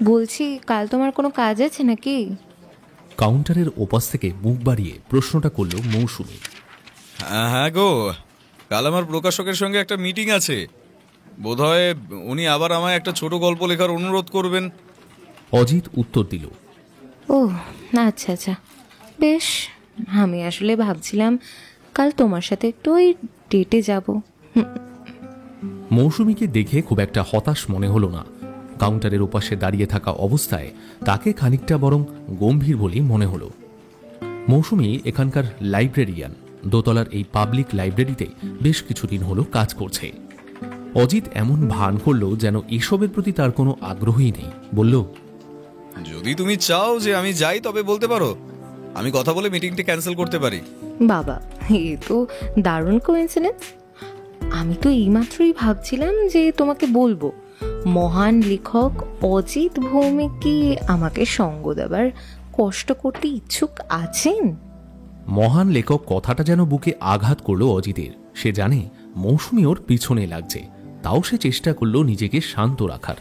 বলছি, কাল তোমার কোনো কাজ আছে নাকি? কাউন্টারের ওপাশ থেকে মুখ বাড়িয়ে প্রশ্নটা করল মৌসুমী। হ্যাঁ গো, কাল আমার প্রকাশকের সঙ্গে একটা মিটিং আছে। বোধহয় উনি আবার আমায় একটা ছোট গল্প লেখার অনুরোধ করবেন। অজিত উত্তর দিল, ও আচ্ছা আচ্ছা, বেশ। আমি আসলে ভাবছিলাম কাল তোমার সাথে একটু ওই ডেটে যাব। মৌসুমীকে দেখে খুব একটা হতাশ মনে হলো না। কাউন্টারের ওপাশে দাঁড়িয়ে থাকা অবস্থায় তাকে খানিকটা বরং গম্ভীর বলেই মনে হলো। মৌসুমী এখানকার লাইব্রেরিয়ান। দোতলার এই পাবলিক লাইব্রেরিতে বেশ কিছুদিন হলো কাজ করছে। অজিত এমন ভান করল যেন এসবের প্রতি তার কোনো আগ্রহই নেই। বলল, যদি তুমি চাও যে আমি যাই তবে বলতে পারো, আমি কথা বলে মিটিংটা ক্যান্সেল করতে পারি। বাবা, এ তো দারুণ কোইন্সিডেন্স। আমি তো এইমাত্রই ভাবছিলাম যে তোমাকে বলবো, মহান লেখক অজিত ভৌমিক কি আমাকে সঙ্গ দেবার কষ্ট করতে ইচ্ছুক আছেন? মহান লেখক কথাটা যেন বুকে আঘাত করলো অজিতের। সে জানে মৌসুমী ওর পিছনে লাগছে, তাও সে চেষ্টা করলো নিজেকে শান্ত রাখার।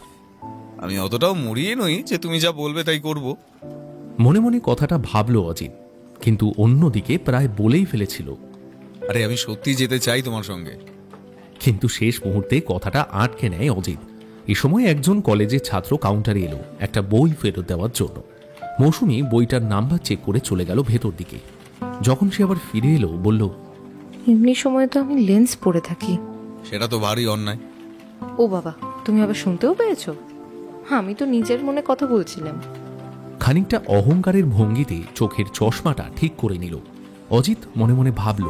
আমি অতটাও মরিয়ে নই যে তুমি যা বলবে তাই করব। মনে মনে কথাটা ভাবলো অজিত, কিন্তু অন্যদিকে প্রায় বলেই ফেলেছিল, আরে আমি সত্যি যেতে চাই তোমার সঙ্গে। কিন্তু শেষ মুহূর্তে কথাটা আটকে নেয় অজিত। এ সময় একজন কলেজের ছাত্র কাউন্টারে এলো একটা বই ফেরত দেওয়ার জন্য। মৌসুমী বইটার নাম্বার চেক করে চলে গেল ভেতর দিকে। যখন সে আবার ফিরে এলো, বলল, এমনি সময় তো আমি লেন্স পরে থাকি। সেটা তো ভারী অন্যায়। ও বাবা, তুমি আবার শুনতেও পেয়েছো? আমি তো নিজের মনে কথা বলছিলাম। খানিকটা অহংকারের ভঙ্গিতে চোখের চশমাটা ঠিক করে নিল। অজিত মনে মনে ভাবল,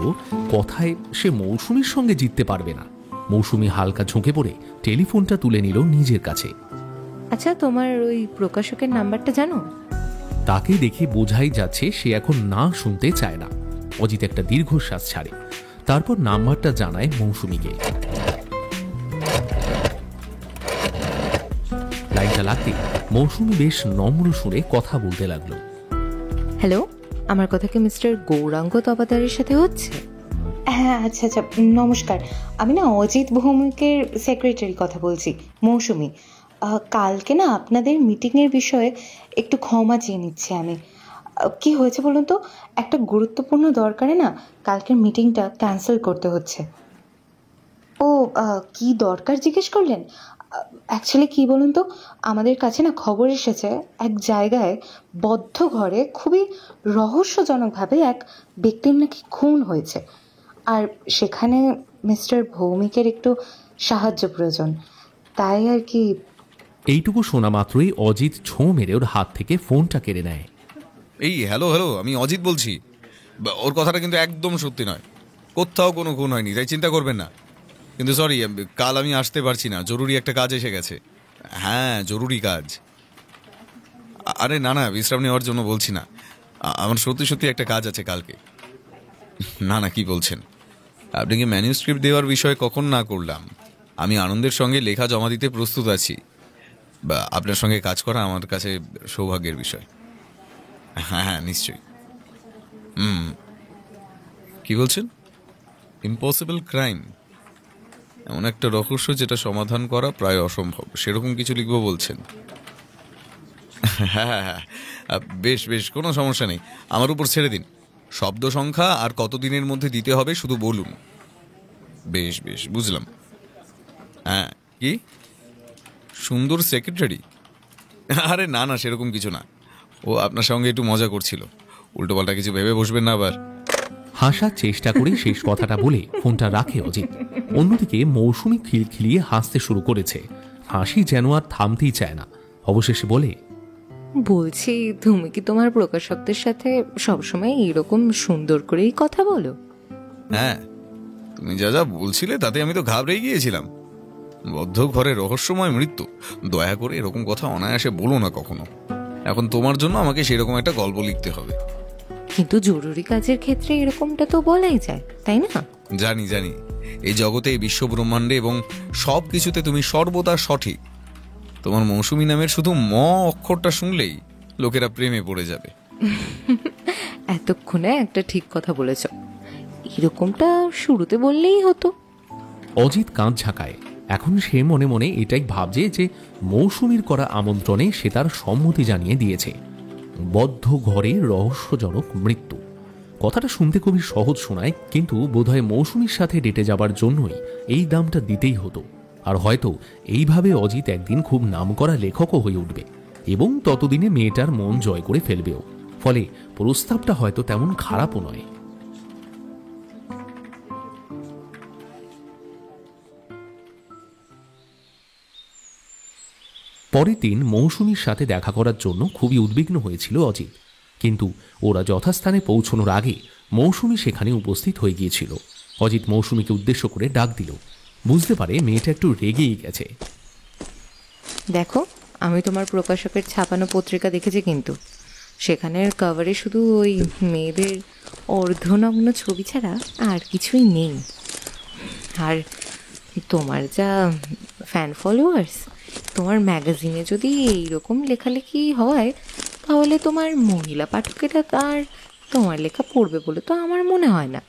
কথায় সে মৌসুমীর সঙ্গে জিততে পারবে না। মৌসুমী হালকা ঝুঁকে পড়ে টেলিফোনটা তুলে নিল নিজের কাছে। আচ্ছা, তোমার ওই প্রকাশকের নাম্বারটা জানো? তাকে দেখে বোঝাই যাচ্ছে সে এখন না শুনতে চায় না। অজিত একটা দীর্ঘশ্বাস ছাড়ে, তারপর নাম্বারটা জানায় মৌসুমীকে। লাইনটা লাগতে মৌসুমী বেশ নম্র সুরে কথা বলতে লাগলো। হ্যালো, আমার কথা কি মিস্টার গৌরাঙ্গ তবাদারের সাথে হচ্ছে? হ্যাঁ, আচ্ছা আচ্ছা, নমস্কার। আমি না অজিত ভৌমিকের সেক্রেটারি কথা বলছি, মৌসুমী। কালকে না আপনাদের মিটিংয়ের বিষয়ে একটু ক্ষমা চেয়ে নিচ্ছি আমি। কি হয়েছে বলুন তো, একটা গুরুত্বপূর্ণ দরকারে না কালকের মিটিংটা ক্যান্সেল করতে হচ্ছে। ও, কি দরকার জিজ্ঞেস করলেন? অ্যাকচুয়ালি কি বলুন তো, আমাদের কাছে না খবর এসেছে এক জায়গায় বদ্ধ ঘরে খুবই রহস্যজনকভাবে এক ব্যক্তির নাকি খুন হয়েছে, আর সেখানে মিস্টার ভৌমিকের একটু সাহায্য প্রয়োজন, তাই আর কি। এইটুকু শোনা মাত্রই অজিত ছোঁ মেরে ওর হাত থেকে ফোনটা কেড়ে নেয়। এই হ্যালো হ্যালো, আমি অজিত বলছি। ওর কথাটা কিন্তু একদম সত্যি নয়। কোথাও কোনো খুন হয়নি, তাই চিন্তা করবেন না। কিন্তু সরি, কাল আমি আসতে পারছি না, জরুরি একটা কাজ এসে গেছে। হ্যাঁ, জরুরি কাজ। আরে না না, বিশ্রাম নেওয়ার জন্য বলছি না, আমার সত্যি সত্যি একটা কাজ আছে কালকে। না না, কি বলছেন? আপনাকে ম্যানুস্ক্রিপ্ট দেওয়ার বিষয়ে কখন না করলাম। আমি আনন্দের সঙ্গে লেখা জমা দিতে প্রস্তুত আছি। বা আপনার সঙ্গে কাজ করা আমার কাছে সৌভাগ্যের বিষয়। হ্যাঁ হ্যাঁ, নিশ্চয়ই। কি বলছেন? ইম্পসিবল ক্রাইম, এমন একটা রহস্য যেটা সমাধান করা প্রায় অসম্ভব, সেরকম কিছু লিখবো বলছেন? হ্যাঁ হ্যাঁ হ্যাঁ, বেশ বেশ, কোনো সমস্যা নেই, আমার উপর ছেড়ে দিন। শব্দ সংখ্যা আর কতদিনের মধ্যে দিতে হবে শুধু বলুন। বেশ বেশ, বুঝলাম। হ্যাঁ, কি সুন্দর সেক্রেটারি? আরে না না, সেরকম কিছু না। ও আপনার সঙ্গে একটু মজা করছিল, উল্টোপাল্টা কিছু ভেবে বসবেন না আবার। হাসার চেষ্টা করে শেষ কথাটা বলে ফোনটা রাখে অজিত। অন্যদিকে মৌসুমী খিলখিলিয়ে হাসতে শুরু করেছে। হাসি যেন আর থামতেই চায় না। অবশেষে বলে, বলছি, তুমি কি তোমার প্রকাশকদের সাথে সবসময় এরকম সুন্দর করেই কথা বলো? হ্যাঁ, তুমি যা যা বলছিলে তাতে আমি তো ঘাবড়েই গিয়েছিলাম। বদ্ধ ঘরে রহস্যময় মৃত্যু, দয়া করে এরকম কথা অনায়াসে বলো না কখনো। এখন তোমার জন্য আমাকে সেরকম একটা গল্প লিখতে হবে। কিন্তু জরুরি কাজের ক্ষেত্রে এরকমটা তো বলাই যায়, তাই না? জানি জানি, এই জগতে, এই বিশ্ব ব্রহ্মাণ্ডে এবং সব কিছুতে তুমি সর্বদা সঠিক। তোমার মৌসুমী নামের শুধু ম অক্ষরটা শুনলেই লোকেরা প্রেমে পড়ে যাবে। এতক্ষণে একটা ঠিক কথা বলেছ, এরকমটা শুরুতে বললেই হতো। অজিত কাঁধ ঝাঁকায়। এখন সে মনে মনে এটাই ভাবছে যে মৌসুমীর করা আমন্ত্রণে সে তার সম্মতি জানিয়ে দিয়েছে। বদ্ধ ঘরে রহস্যজনক মৃত্যু, কথাটা শুনতে খুবই সহজ শোনায়, কিন্তু বোধহয় মৌসুমীর সাথে ডেটে যাবার জন্যই এই দামটা দিতেই হতো। আর হয়তো এইভাবে অজিত একদিন খুব নামকরা লেখকও হয়ে উঠবে এবং ততদিনে মেয়েটার মন জয় করে ফেলবেও। ফলে প্রস্তাবটা হয়তো তেমন খারাপও নয়। পরের দিন মৌসুমীর সাথে দেখা করার জন্য খুবই উদ্বিগ্ন হয়েছিল অজিত, কিন্তু ওরা যথাস্থানে পৌঁছানোর আগে মৌসুমী সেখানে উপস্থিত হয়ে গিয়েছিল। অজিত মৌসুমীকে উদ্দেশ্য করে ডাক দিল। বুঝতে পারে মেয়েটা একটু রেগেই গেছে। দেখো, আমি তোমার প্রকাশকের ছাপানো পত্রিকা দেখেছি, কিন্তু সেখানের কভারে শুধু ওই মেয়েদের অর্ধনগ্ন ছবি ছাড়া আর কিছুই নেই। আর তোমার যা ফ্যান ফলোয়ার্স, তোমার ম্যাগাজিনে যদি এইরকম লেখালেখি হয় তাহলে তোমার মহিলা পাঠকেরা আর তোমার লেখা পড়বে বলে তো আমার মনে হয় না।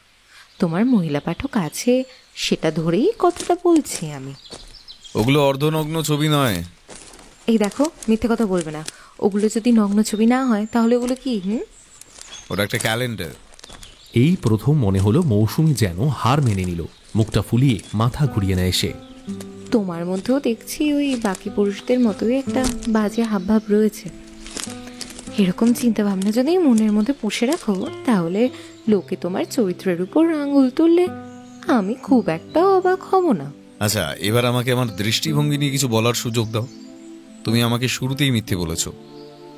তোমার মহিলা পাঠক আছে সেটা ধরেই কথাটা বলছি আমি। ওগুলো অর্ধনগ্ন ছবি নয়। এই দেখো, মিথ্যে কথা বলবে না। ওগুলো যদি নগ্ন ছবি না হয় তাহলে ওগুলো কি? ওটা একটা ক্যালেন্ডার। এই প্রথম মনে হলো মৌসুমী যেন হার মেনে নিল, মুখটা ফুলিয়ে মাথা ঘুরিয়ে নেয় সে। তোমার মধ্যেও দেখছি ওই বাকি পুরুষদের মতোই একটা বাজে হাবভাব রয়েছে। এরকম চিন্তা ভাবনা যদি মনের মধ্যে পুষে রাখো তাহলে লোকে তোমার চরিত্রের উপর আঙুল তুললে আমি খুব একটা অবাক হব না। আচ্ছা, এবার আমাকে আমার দৃষ্টিভঙ্গি নিয়ে কিছু বলার সুযোগ দাও। তুমি আমাকে শুরুতেই মিথ্যে বলেছো।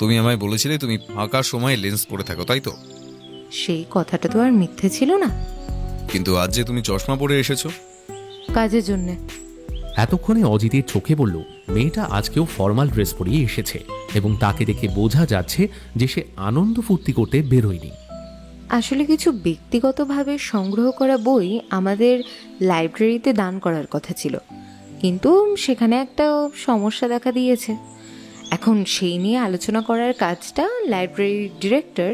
তুমি আমায় বলেছিলে তুমি ফাঁকা সময় লেন্স পরে থাকো, তাই তো? সেই কথাটা তো আর মিথ্যে ছিল না। কিন্তু আজ যে তুমি চশমা পরে এসেছো। কাজের জন্যে। এতক্ষণে অজিতের চোখে পড়ল মেয়েটা আজকেও ফর্মাল ড্রেস পরিয়ে এসেছে এবং তাকে দেখে বোঝা যাচ্ছে যে সে আনন্দ ফুর্তি করতে বেরোয়নি। আসলে কিছু ব্যক্তিগতভাবে সংগ্রহ করা বই আমাদের লাইব্রেরিতে দান করার কথা ছিল, কিন্তু সেখানে একটা সমস্যা দেখা দিয়েছে। এখন সেই নিয়ে আলোচনা করার কাজটা লাইব্রেরির ডিরেক্টর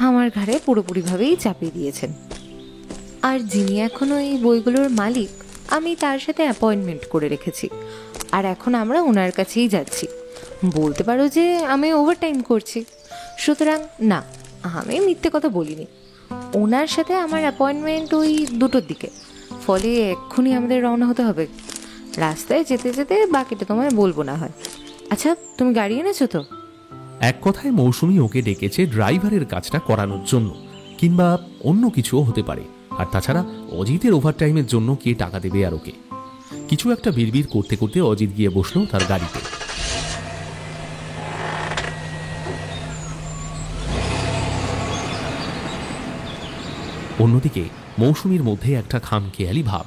আমার ঘাড়ে পুরোপুরিভাবেই চাপিয়ে দিয়েছেন। আর যিনি এখন ওই বইগুলোর মালিক, আমি তার সাথে অ্যাপয়েন্টমেন্ট করে রেখেছি, আর এখন আমরা ওনার কাছেই যাচ্ছি। বলতে পারো যে আমি ওভারটাইম করছি। সুতরাং না, আমি মিথ্যে কথা বলিনি। ওনার সাথে আমার অ্যাপয়েন্টমেন্ট ওই 2টোর দিকে, ফলে এক্ষুনি আমাদের রওনা হতে হবে। রাস্তায় যেতে যেতে বাকিটা তোমায় বলবো না হয়। আচ্ছা, তুমি গাড়ি এনেছো তো? এক কথায় মৌসুমী ওকে ডেকেছে ড্রাইভারের কাজটা করানোর জন্য, কিংবা অন্য কিছুও হতে পারে। আর তাছাড়া অজিতের ওভারটাইমের জন্য কে টাকা দেবে আর ওকে? কিছু একটা বিড়বিড় করতে করতে অজিত গিয়ে বসলো তার গাড়িতে। অন্যদিকে মৌসুমীর মধ্যে একটা খামখেয়ালি ভাব।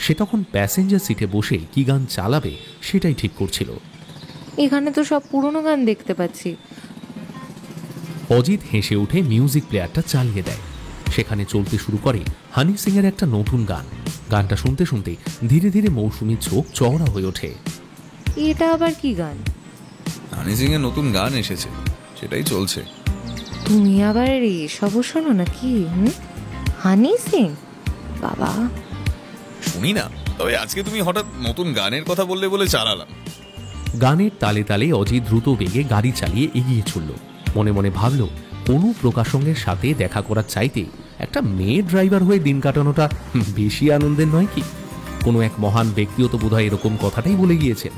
সে তখন প্যাসেঞ্জার সিটে বসে কি গান চালাবে সেটাই ঠিক করছিল। এখানে তো সব পুরনো গান দেখতে পাচ্ছি। অজিত হেসে উঠে মিউজিক প্লেয়ারটা চালিয়ে দেয়। সেখানে চলতে শুরু করে হানি সিং এর একটা নতুন গান। গানটা শুনতে শুনতে ধীরে ধীরে মৌসুমীর চোখ চওড়া হয়ে ওঠে। এটা আবার কি গান? হানি সিং এর নতুন গান এসেছে, সেটাই চলছে। তুমি আবার এসব শোনো নাকি? হানি সিং? বাবা, শুনি না, তবে আজকে তুমি হঠাৎ নতুন গানের কথা বললে বলে চালালাম। গানের তালে তালে অজিত দ্রুত বেগে গাড়ি চালিয়ে এগিয়ে চলল। মনে মনে ভাবল, কোনো প্রকাশকের সাথে দেখা করার চাইতে একটা মেয়ে ড্রাইভার হয়ে দিন কাটানোটা বেশি আনন্দের নয় কি? কোনো এক মহান ব্যক্তিও তো বোধহয় এরকম কথাটাই বলে গিয়েছেন।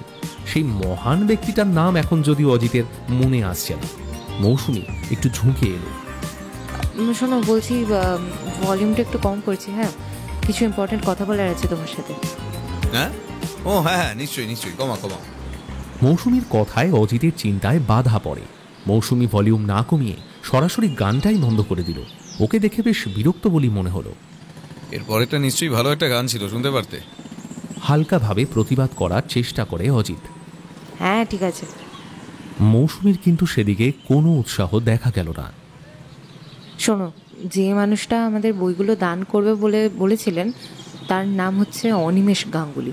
সেই মহান ব্যক্তিটার নাম এখন যদিও অজিতের মনে আসছে না। মৌসুমী একটু ঝুঁকে এলো। শোনো, বলছি ভলিউমটা একটু কম করছি। হ্যাঁ, কিছু ইম্পর্টেন্ট কথা বলার আছে তোমার সাথে। হ্যাঁ, ও হ্যাঁ হ্যাঁ, নিশ্চয়ই নিশ্চয়ই, কমা কমা। মৌসুমীর কথায় অজিতের চিন্তায় বাধা পড়ে। মৌসুমী ভলিউম না কমিয়ে সরাসরি গানটাই বন্ধ করে দিল। ওকে দেখে বেশ বিরক্ত বলি মনে হলো। এরপরেরটা নিশ্চয়ই ভালো একটা গান ছিল, শুনতে পারতে। হালকাভাবে প্রতিবাদ করার চেষ্টা করে অজিত। হ্যাঁ, ঠিক আছে। মৌসুমীর কিন্তু সেদিকে কোনো উৎসাহ দেখা গেল না। শোনো, যে মানুষটা আমাদের বইগুলো দান করবে বলে বলেছিলেন তার নাম হচ্ছে অনিমেষ গাঙ্গুলি।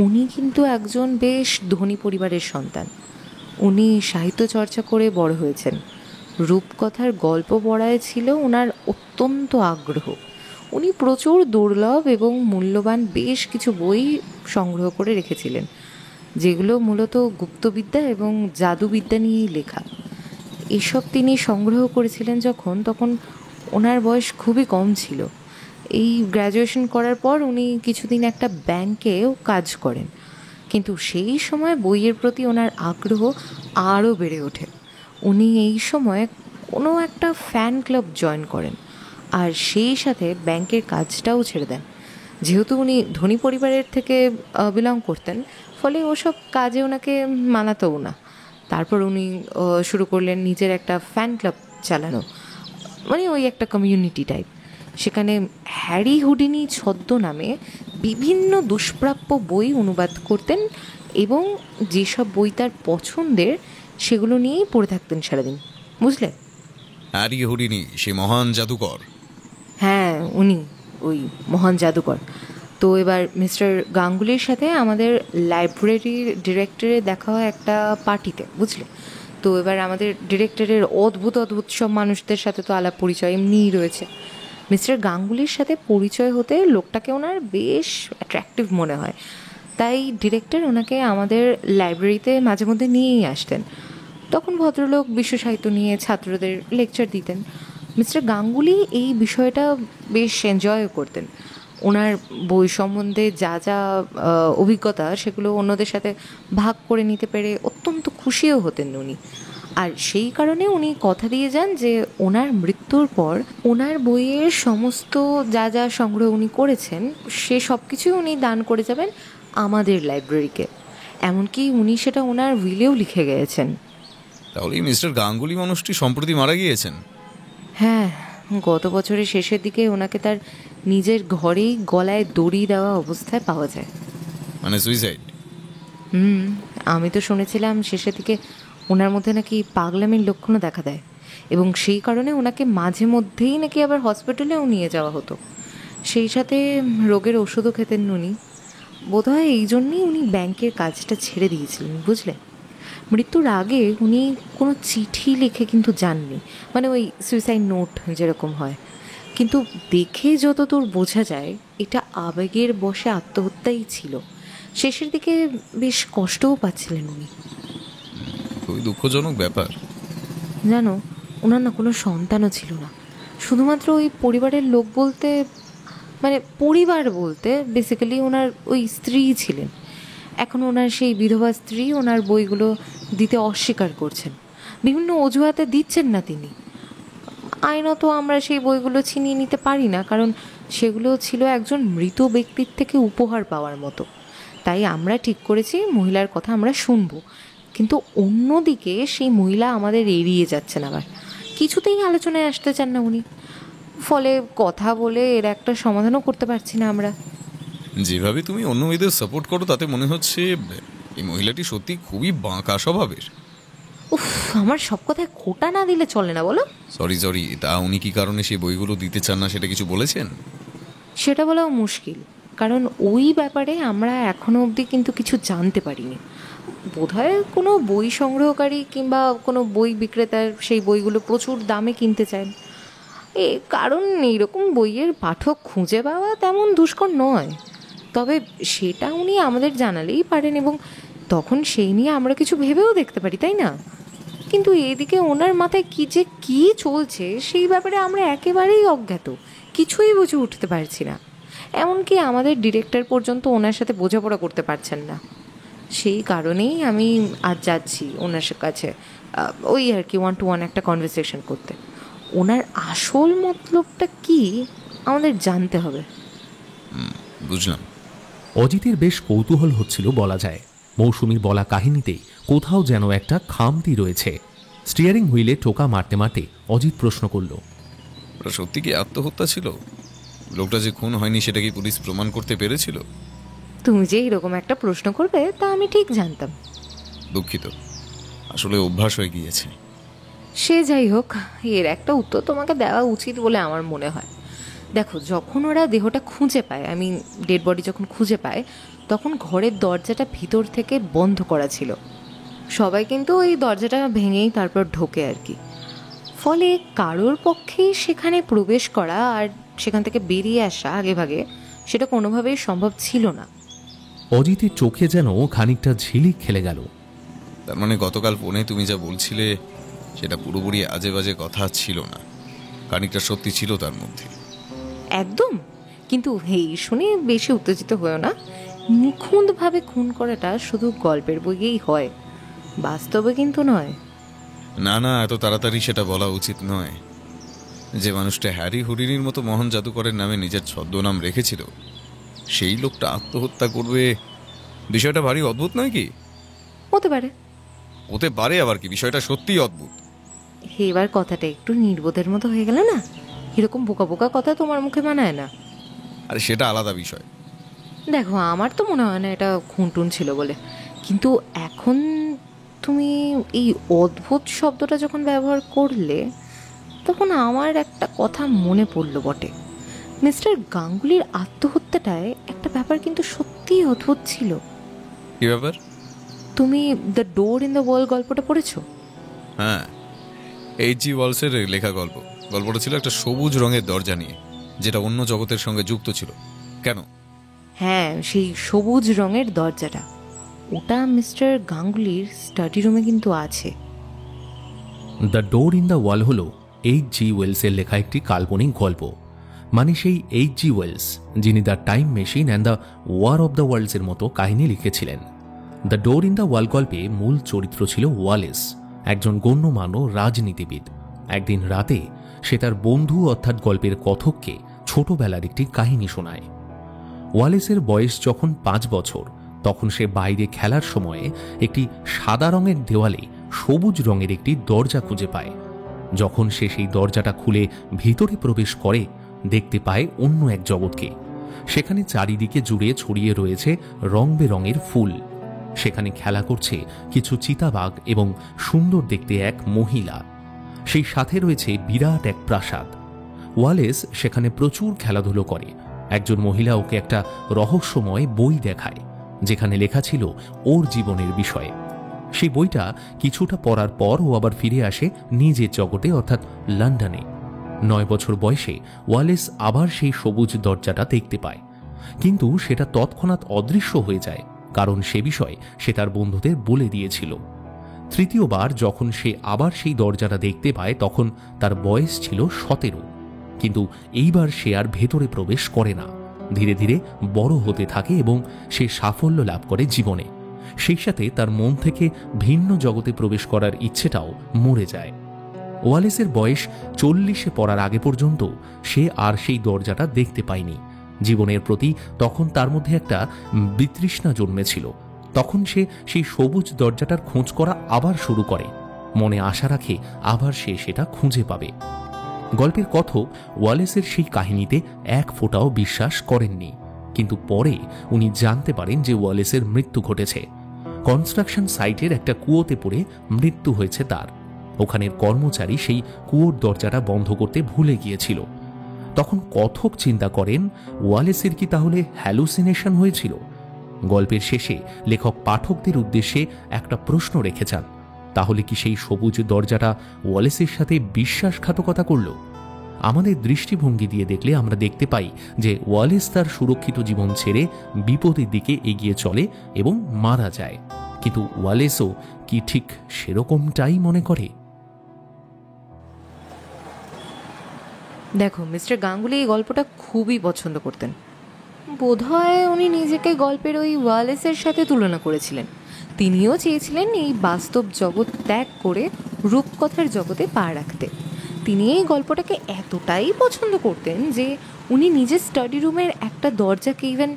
উনি কিন্তু একজন বেশ ধনী পরিবারের সন্তান। উনি সাহিত্য চর্চা করে বড় হয়েছেন। রূপকথার গল্প পড়ায় ছিল ওনার অত্যন্ত আগ্রহ। উনি প্রচুর দুর্লভ এবং মূল্যবান বেশ কিছু বই সংগ্রহ করে রেখেছিলেন, যেগুলো মূলত গুপ্তবিদ্যা এবং জাদুবিদ্যা নিয়েই লেখা। এসব তিনি সংগ্রহ করেছিলেন তখন ওনার বয়স খুবই কম ছিল। এই গ্র্যাজুয়েশন করার পর উনি কিছুদিন একটা ব্যাংকেও কাজ করেন, কিন্তু সেই সময় বইয়ের প্রতি ওনার আগ্রহ আরও বেড়ে ওঠে। উনি এই সময় কোনো একটা ফ্যান ক্লাব জয়েন করেন, আর সেই সাথে ব্যাংকের কাজটাও ছেড়ে দেন। যেহেতু উনি ধনী পরিবারের থেকে বিলং করতেন, ফলে ওসব কাজে ওনাকে মানাতও না। তারপর উনি শুরু করলেন নিজের একটা ফ্যান ক্লাব চালানো, মানে ওই একটা কমিউনিটি টাইপ। সেখানে হ্যারি হুডিনি ছদ্মনামে বিভিন্ন দুষ্প্রাপ্য বই অনুবাদ করতেন এবং যেসব বই তার পছন্দের সেগুলো নিয়েই পড়ে থাকতেন সারাদিন, বুঝলে? হ্যারি হুডিনি, সে মহান জাদুকর। হ্যাঁ, উনি ওই মহান জাদুকর। তো এবার মিস্টার গাঙ্গুলির সাথে আমাদের লাইব্রেরির ডিরেক্টরের দেখা হয় একটা পার্টিতে, বুঝলে? তো এবার আমাদের ডিরেক্টরের অদ্ভুত অদ্ভুত সব মানুষদের সাথে তো আলাপ পরিচয় এমনিই রয়েছে। মিস্টার গাঙ্গুলির সাথে পরিচয় হতে লোকটাকে ওনার বেশ অ্যাট্রাকটিভ মনে হয়, তাই ডিরেক্টর ওনাকে আমাদের লাইব্রেরিতে মাঝে মধ্যে নিয়েই আসতেন। তখন ভদ্রলোক বিশ্ব সাহিত্য নিয়ে ছাত্রদের লেকচার দিতেন। মিস্টার গাঙ্গুলি এই বিষয়টা বেশ এনজয়ও করতেন। ওনার বই সম্বন্ধে যা যা অভিজ্ঞতা সেগুলো অন্যদের সাথে ভাগ করে নিতে পেরে অত্যন্ত খুশিও হতেন উনি। আর সেই কারণে উনি কথা দিয়ে যান যে ওনার মৃত্যুর পর ওনার বইয়ের সমস্ত যা যা সংগ্রহ উনি করেছেন সে সব কিছুই উনি দান করে যাবেন আমাদের লাইব্রেরিকে। এমনকি উনি সেটা ওনার উইলেও লিখে গিয়েছেন। তাহলে মিস্টার গাঙ্গুলি মানুষটি সম্প্রতি মারা গিয়েছেন? হ্যাঁ, গত বছরের শেষের দিকে ওনাকে তার নিজের ঘরেই গলায় দড়ি দেওয়া অবস্থায় পাওয়া যায়। মানে সুইসাইড? আমি তো শুনেছিলাম শেষের দিকে ওনার মধ্যে নাকি পাগলামির লক্ষণও দেখা দেয়, এবং সেই কারণে ওনাকে মাঝে মধ্যেই নাকি আবার হসপিটালেও নিয়ে যাওয়া হতো। সেই সাথে রোগের ওষুধও খেতেন উনি। বোধহয় এই জন্যই উনি ব্যাংকের কাজটা ছেড়ে দিয়েছিলেন, বুঝলে? মৃত্যুর আগে উনি কোনো চিঠি লিখে কিন্তু যাননি, মানে ওই সুইসাইড নোট যেরকম হয়। কিন্তু দেখে যতদূর বোঝা যায় এটা আবেগের বশে আত্মহত্যাই ছিল। শেষের দিকে বেশ কষ্টও পাচ্ছিলেন উনি। খুবই দুঃখজনক ব্যাপার। জানো, ওনার না কোনো সন্তানও ছিল না। শুধুমাত্র ওই পরিবারের লোক বলতে, মানে পরিবার বলতে বেসিক্যালি ওনার ওই স্ত্রী ছিলেন। এখন ওনার সেই বিধবা স্ত্রী ওনার বইগুলো দিতে অস্বীকার করছেন, বিভিন্ন অজুহাতে দিচ্ছেন না তিনি। আইনত আমরা সেই বইগুলো ছিনিয়ে নিতে পারি না, কারণ সেগুলো ছিল একজন মৃত ব্যক্তির থেকে উপহার পাওয়ার মতো। তাই আমরা ঠিক করেছি মহিলার কথা আমরা শুনবো, কিন্তু অন্যদিকে সেই মহিলা আমাদের এড়িয়ে যাচ্ছেন, আবার কিছুতেই আলোচনায় আসতে চান না উনি। ফলে কথা বলে এর একটা সমাধানও করতে পারছি না আমরা। যেভাবে তুমি অন্য মেয়েদের সাপোর্ট করো তাতে মনে হচ্ছে এই মহিলাটি সত্যি খুবই বাঁকা স্বভাবের। উফ, আমার সব কথায় খোটা না দিলে চলে না, বলো? সরি, তা উনি কি কারণে সেই বইগুলো দিতে চান না সেটা কিছু বলেছেন? সেটা বলাও মুশকিল, কারণ ওই ব্যাপারে আমরা এখনো অবধি কিন্তু কিছু জানতে পারিনি। বোধহয় কোনো বই সংগ্রহকারী কিংবা কোনো বই বিক্রেতার সেই বইগুলো প্রচুর দামে কিনতে চান। কারণ এইরকম বইয়ের পাঠক খুঁজে পাওয়া তেমন দুষ্কর নয়। তবে সেটা উনি আমাদের জানালেই পারেন, এবং তখন সেই নিয়ে আমরা কিছু ভেবেও দেখতে পারি, তাই না? কিন্তু এদিকে ওনার মাথায় কী চলছে সেই ব্যাপারে আমরা একেবারেই অজ্ঞাত, কিছুই বুঝে উঠতে পারছি না। এমনকি আমাদের ডিরেক্টর পর্যন্ত ওনার সাথে বোঝাপড়া করতে পারছেন না। সেই কারণেই আমি আজ যাচ্ছি ওনার কাছে, ওই আর কি 1-to-1 একটা কনভারসেশন করতে। ওনার আসল মতলবটা কি আমাদের জানতে হবে। বুঝলাম। অজিতের বেশ কৌতূহল হচ্ছিল বলা যায়। মৌসুমীর বলা কাহিনীতে কোথাও যেন একটা খামতি রয়েছে। স্টিয়ারিং হুইলে টোকা মারতে মারতে অজিত প্রশ্ন করল, ওটা সত্যি কি আত্মহত্যা ছিল? লোকটা যে খুন হয়নি সেটা কি পুলিশ প্রমাণ করতে পেরেছিল? তুমি যে এরকম একটা প্রশ্ন করবে তা আমি ঠিক জানতাম। দুঃখিত, আসলে অভ্যাস হয়ে গিয়েছে। সে যাই হোক, এর একটা উত্তর তোমাকে দেওয়া উচিত বলে আমার মনে হয়। দেখো, যখন ওরা দেহটা খুঁজে পায়, আমি ডেড বডি যখন খুঁজে পায়, তখন ঘরের দরজাটা ভিতর থেকে বন্ধ করা ছিল। সবাই কিন্তু ওই দরজাটা ভেঙেই তারপর ঢোকে আর কি। ফলে কারোর পক্ষেই সেখানে প্রবেশ করা আর সেখান থেকে বেরিয়ে আসা আগে ভাগে সেটা কোনোভাবেই সম্ভব ছিল না। অজিতের চোখে যেন খানিকটা ঝিলিক খেলে গেল। তার মানে গতকাল ফোনে তুমি যা বলছিলে সেটা পুরোপুরি আজে বাজে কথা ছিল না, খানিকটা সত্যি ছিল তার মধ্যে। একদম। কিন্তু এই শুনে বেশি উত্তেজিত হয়েও না। নিখুঁতভাবে খুন করাটা শুধু গল্পের বইয়েই হয়, বাস্তবে কিন্তু নয়। না না, এত তাড়াতাড়ি সেটা বলা উচিত নয়। যে মানুষটা হ্যারি হুডিনির মতো মহান জাদুকরের নামে নিজের ছদ্মনাম রেখেছিল, সেই লোকটা আত্মহত্যা করবে, বিষয়টা ভারী অদ্ভুত নয় কি? হতে পারে। হতে পারে আবার কি, বিষয়টা সত্যিই অদ্ভুত। এবার কথাটা একটু নির্বোধের মতো হয়ে গেল না? এরকম বোকা বোকা কথা তোমার মুখে মানায় না। আরে সেটা আলাদা বিষয়। দেখো, আমার তো মনে হয় না এটা খুনটুন ছিল বলে, কিন্তু এখন তুমি এই অদ্ভুত শব্দটা যখন ব্যবহার করলে, তখন আমার একটা কথা মনে পড়লো বটে। মিস্টার গাঙ্গুলির আত্মহত্যাটায় একটা ব্যাপার কিন্তু সত্যিই অদ্ভুত ছিল। কি ব্যাপার? তুমি দ্য ডোর ইন দ্য ওয়াল গল্পটা পড়েছো? হ্যাঁ, H.G. ওয়েলসের লেখা গল্প। গল্পটা ছিল একটা সবুজ রঙের দরজা নিয়ে, যেটা অন্য জগতের সঙ্গে যুক্ত ছিল। কেন? হ্যাঁ, সেই সবুজ রঙের দরজাটা, ওটা মিস্টার গাঙ্গুলির স্টাডি রুমে কিন্তু আছে। দ্য ডোর ইন দ্য ওয়াল হল H.G. ওয়েলসের লেখা একটি কাল্পনিক গল্প। মানে সেই H.G. ওয়েলস যিনি the time machine and the war of the ওয়ার্ল্ডসের মতো কাহিনী লিখেছিলেন। The door in the wall গল্পে মূল চরিত্র ছিল ওয়ালেস, একজন গণ্যমান্য রাজনীতিবিদ। একদিন রাতে সে তার বন্ধু অর্থাৎ গল্পের কথককে ছোটবেলার একটি কাহিনী শোনায়। ওয়ালেসের বয়স যখন 5 বছর, তখন সে বাইরে খেলার সময়ে একটি সাদা রঙের দেওয়ালে সবুজ রঙের একটি দরজা খুঁজে পায়। যখন সে সেই দরজাটা খুলে ভিতরে প্রবেশ করে, দেখতে পায় অন্য এক জগৎকে। সেখানে চারিদিকে জুড়ে ছড়িয়ে রয়েছে রং বেরঙের ফুল। সেখানে খেলা করছে কিছু চিতাবাঘ এবং সুন্দর দেখতে এক মহিলা। সেই সাথে রয়েছে বিরাট এক প্রাসাদ। ওয়ালেস সেখানে প্রচুর খেলাধুলো করে। একজন মহিলা ওকে একটা রহস্যময় বই দেখায়, যেখানে লেখা ছিল ওর জীবনের বিষয়ে। সেই বইটা কিছুটা পড়ার পর ও আবার ফিরে আসে নিজের জগতে, অর্থাৎ লন্ডনে। 9 বছর বয়সে ওয়ালেস আবার সেই সবুজ দরজাটা দেখতে পায়, কিন্তু সেটা তৎক্ষণাৎ অদৃশ্য হয়ে যায়, কারণ সে বিষয়ে সে তার বন্ধুদের বলে দিয়েছিল। তৃতীয়বার যখন সে আবার সেই দরজাটা দেখতে পায়, তখন তার বয়স ছিল 17, কিন্তু এইবার সে আর ভেতরে প্রবেশ করে না। ধীরে ধীরে বড় হতে থাকে এবং সে সাফল্য লাভ করে জীবনে। সেই সাথে তার মন থেকে ভিন্ন জগতে প্রবেশ করার ইচ্ছেটাও মরে যায়। ওয়ালেসের বয়স 40-এ পড়ার আগে পর্যন্ত সে আর সেই দরজাটা দেখতে পায়নি। জীবনের প্রতি তখন তার মধ্যে একটা বিতৃষ্ণা জন্মেছিল। তখন সে সেই সবুজ দরজাটার খোঁজ করা আবার শুরু করে, মনে আশা রাখে আবার সে সেটা খুঁজে পাবে। গল্পের কথক ওয়ালেসের সেই কাহিনীতে এক ফোঁটাও বিশ্বাস করেননি, কিন্তু পরে উনি জানতে পারেন যে ওয়ালেসের মৃত্যু ঘটেছে। কনস্ট্রাকশন সাইটের একটা কুয়োতে পড়ে মৃত্যু হয়েছে তার। ওখানের কর্মচারী সেই কুয়োর দরজাটা বন্ধ করতে ভুলে গিয়েছিল। তখন কথক চিন্তা করেন, ওয়ালেসের কি তাহলে হ্যালুসিনেশন হয়েছিল? গল্পের শেষে লেখক পাঠকদের উদ্দেশ্যে একটা প্রশ্ন রেখে যান, তাহলে কি সেই সবুজ দরজাটা ওয়ালেসের সাথে বিশ্বাসঘাতকতা করল? আমাদের দৃষ্টিভঙ্গি দিয়ে দেখলে আমরা দেখতে পাই যে ওয়ালেস তার সুরক্ষিত জীবন ছেড়ে বিপদের দিকে এগিয়ে চলে এবং মারা যায়, কিন্তু ওয়ালেসও কি ঠিক সেরকমটাই মনে করে? দেখো, মিস্টার গাঙ্গুলি এই গল্পটা খুবই পছন্দ করতেন। বোধহয় উনি নিজেকে গল্পের ওই ওয়ালেসের সাথে তুলনা করেছিলেন। তিনিও চেয়েছিলেন এই বাস্তব জগৎ ত্যাগ করে রূপকথার জগতে পা রাখতে। তিনি এই গল্পটাকে এতটাই পছন্দ করতেন যে উনি নিজের স্টাডি রুমের একটা দরজাকে ইভেন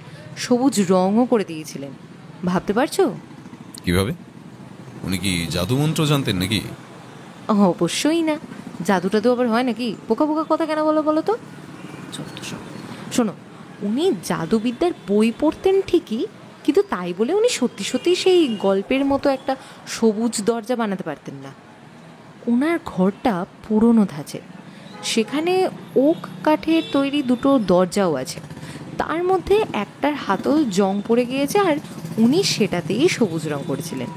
সবুজ রঙও করে দিয়েছিলেন। ভাবতে পারছো? কিভাবে? উনি কি জাদুমন্ত্র জানতেন নাকি? অবশ্যই না, জাদুটা তো আবার হয় নাকি? পোকা পোকা কথা কেন বলো তো? শোনো, উনি জাদুবিদ্যার বই পড়তেন ঠিকই, কিন্তু তাই বলে উনি সত্যি সত্যি সেই গল্পের মতো একটা সবুজ দরজা বানাতে পারতেন না। ওনার ঘরটা পুরনো ধাঁচের, সেখানে ওক কাঠের তৈরি দুটো দরজাও আছে। তার মধ্যে একটার হাতল জং পড়ে গিয়েছে, আর উনি সেটাতেই সবুজ রং করেছিলেন,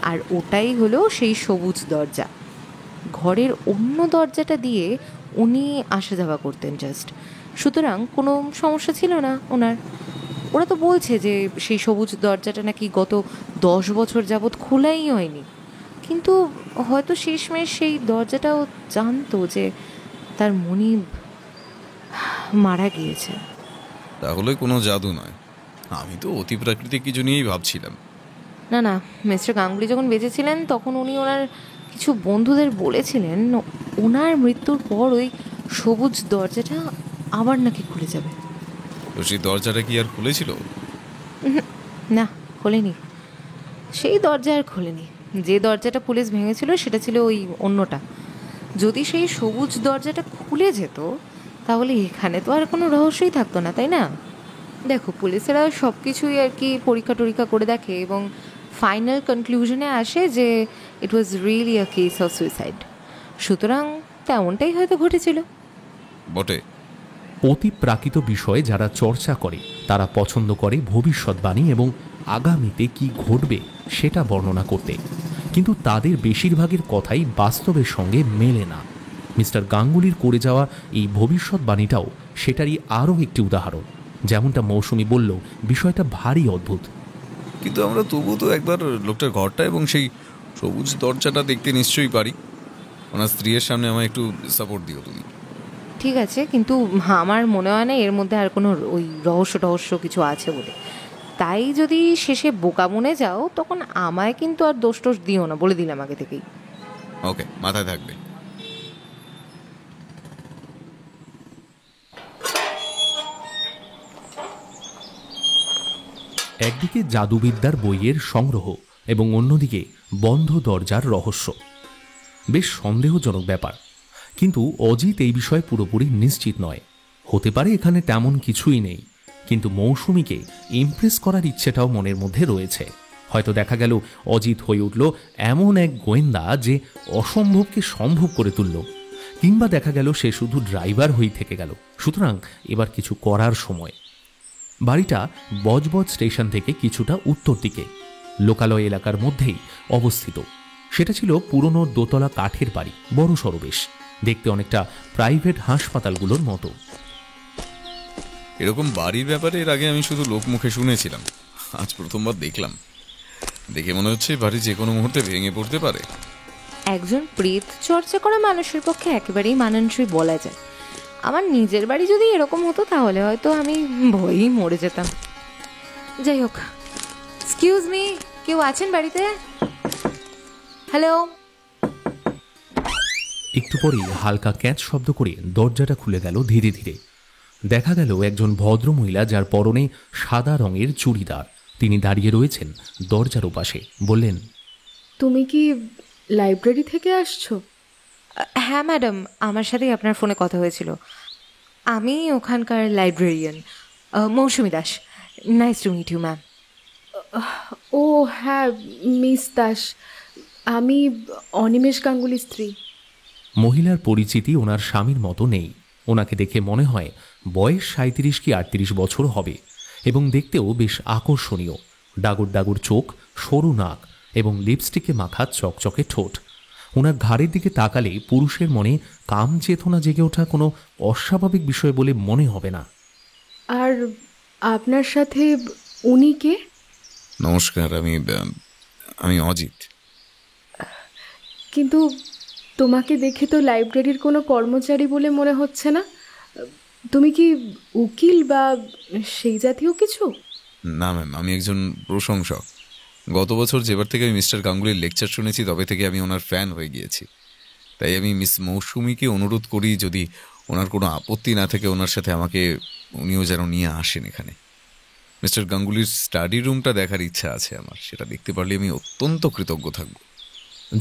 আর ওটাই হলো সেই সবুজ দরজা। ঘরের অন্য দরজাটা দিয়ে উনি আসা যাওয়া করতেন জাস্ট। সুতরাং কোনো সমস্যা ছিল না ওনার। ওরা তো বলছে যে সেই সবুজ দরজাটা নাকি গত 10 বছর যাবৎ খোলাই হয়নি, কিন্তু হয়তো শেষমেশ সেই দরজাটাও জানতো যে তার মনিব মারা গিয়েছে। তাহলে কোনো জাদু নয়, আমি তো অতি প্রাকৃতিক কিছু নিয়েই ভাবছিলাম। না না, মিস্টার গাঙ্গুলি যখন বেঁচে ছিলেন তখন উনি ওনার কিছু বন্ধুদের বলেছিলেন ওনার মৃত্যুর পর ওই সবুজ দরজাটা আবার নাকি খুলে যাবে। তো সেই দরজাটা কি আর খুলেছিল? না, খোলেনি। সেই দরজা আর খোলেনি। যে দরজাটা পুলিশ ভেঙেছিল সেটা ছিল ওই অন্যটা। যদি সেই সবুজ দরজাটা খুলে যেত তাহলে এখানে তো আর কোনো রহস্যই থাকতো না, তাই না? দেখো, পুলিশেরা সব কিছুই আর কি পরীক্ষা টরীক্ষা করে দেখে এবং ফাইনাল কনক্লুশনে আসে যে it was really a case of suicide. সুতরাং তেমনটাই হয়তো ঘটেছিল। বটে। অতিপ্রাকৃত বিষয়ে যারা চর্চা করে তারা পছন্দ করে ভবিষ্যৎবাণী এবং আগামীতে কি ঘটবে সেটা বর্ণনা করতে, কিন্তু তাদের বেশিরভাগের কথাই বাস্তবের সঙ্গে মেলে না। মিস্টার গাঙ্গুলির করে যাওয়া এই ভবিষ্যৎবাণীটাও সেটারই আরও একটি উদাহরণ। যেমনটা মৌসুমী বলল, বিষয়টা ভারী অদ্ভুত। কিন্তু আমরা তবু তো একবার লোকটার ঘরটা এবং সেই সবুজ দরজাটা দেখতে নিশ্চয়ই পারি। ওনার স্ত্রীর সামনে আমায় একটু সাপোর্ট দিও তুমি। ঠিক আছে, কিন্তু আমার মনে হয় না এর মধ্যে আর কোনো ওই রহস্য কিছু আছে বলে। তাই যদি শেষে বোকা মনে যাও তখন আমায় কিন্তু আর দোষ টোষ দিও না, বলে দিলাম আগে থেকেই। ওকে, মাথায় থাকবে। একদিকে জাদুবিদ্যার বইয়ের সংগ্রহ এবং অন্যদিকে বন্ধ দরজার রহস্য। বেশ সন্দেহজনক ব্যাপার, কিন্তু অজিত এই বিষয়ে পুরোপুরি নিশ্চিত নয়। হতে পারে এখানে তেমন কিছুই নেই, কিন্তু মৌসুমীকে ইমপ্রেস করার ইচ্ছেটাও মনের মধ্যে রয়েছে। হয়তো দেখা গেল অজিত হয়ে উঠল এমন এক গোয়েন্দা যে অসম্ভবকে সম্ভব করে তুলল, কিংবা দেখা গেল সে শুধু ড্রাইভার হয়েই থেকে গেল। সুতরাং এবার কিছু করার সময়। বাড়িটা বজবজ স্টেশন থেকে কিছুটা উত্তর দিকে, লোকালয় এলাকার মধ্যেই অবস্থিত। সেটা ছিল পুরনো দোতলা কাঠের বাড়ি, বড় সড় বেশ, দেখতে অনেকটা প্রাইভেট হাসপাতালগুলোর মতো। এরকম বাড়ির ব্যাপারে এর আগে আমি শুধু লোকমুখে শুনেছিলাম, আজ প্রথমবার দেখলাম। দেখে মনে হচ্ছে বাড়ি যে কোনো মুহূর্তে ভেঙে পড়তে পারে। একজন প্রেত চর্চা করা মানুষের পক্ষে একেবারেই মানানসই বলা যায়। আমার নিজের বাড়ি যদি এরকম হতো তাহলে হয়তো আমি ভয়েই মরে যেতাম। যাই হোক, এক্সকিউজ মি, কেউ আছেন বাড়িতে? হ্যালো। একটু পরেই হালকা ক্যাঁচ শব্দ করে দরজাটা খুলে গেল ধীরে ধীরে। দেখা গেল একজন ভদ্রমহিলা, যার পরনে সাদা রঙের চুড়িদার। তিনি দাঁড়িয়ে রয়েছেন দরজার ওপাশে। বললেন, তুমি কি লাইব্রেরি থেকে আসছো? হ্যাঁ ম্যাডাম, আমার সাথেই আপনার ফোনে কথা হয়েছিল। আমি ওখানকার librarian, Mousumi Das. Nice to meet you ma'am. ও হ্যাঁ, মিস দাস। আমি অনিমেষ গাঙ্গুলির স্ত্রী। মহিলার পরিচিতি ওনার স্বামীর মতো নেই। ওনাকে দেখে মনে হয় বয়স 37 কি 38 বছর হবে, এবং দেখতেও বেশ আকর্ষণীয়। ডাগর ডাগর চোখ, সরু নাক এবং লিপস্টিকে মাখা চকচকে ঠোঁট। ওনার ঘাড়ের দিকে তাকালে পুরুষের মনে কাম চেতনা জেগে ওঠা কোনো অস্বাভাবিক বিষয় বলে মনে হবে না। আর আপনার সাথে উনি কে? নমস্কার, আমি অজিত। কিন্তু তোমাকে দেখে তো লাইব্রেরির কোনো কর্মচারী বলে মনে হচ্ছে না। তুমি কি উকিল বা সেই জাতীয় কিছু? না ম্যাম, আমি একজন প্রশংসক। গত বছর যেবার থেকে আমি মিস্টার গাঙ্গুলির লেকচার শুনেছি তবে থেকে আমি ওনার ফ্যান হয়ে গিয়েছি। তাই আমি মিস মৌসুমীকে অনুরোধ করি, যদি ওনার কোনো আপত্তি না থাকে ওনার সাথে আমাকে উনিও যেন নিয়ে আসেন এখানে। মিস্টার গাঙ্গুলির স্টাডি রুমটা দেখার ইচ্ছা আছে আমার। সেটা দেখতে পারলে আমি অত্যন্ত কৃতজ্ঞ থাকব।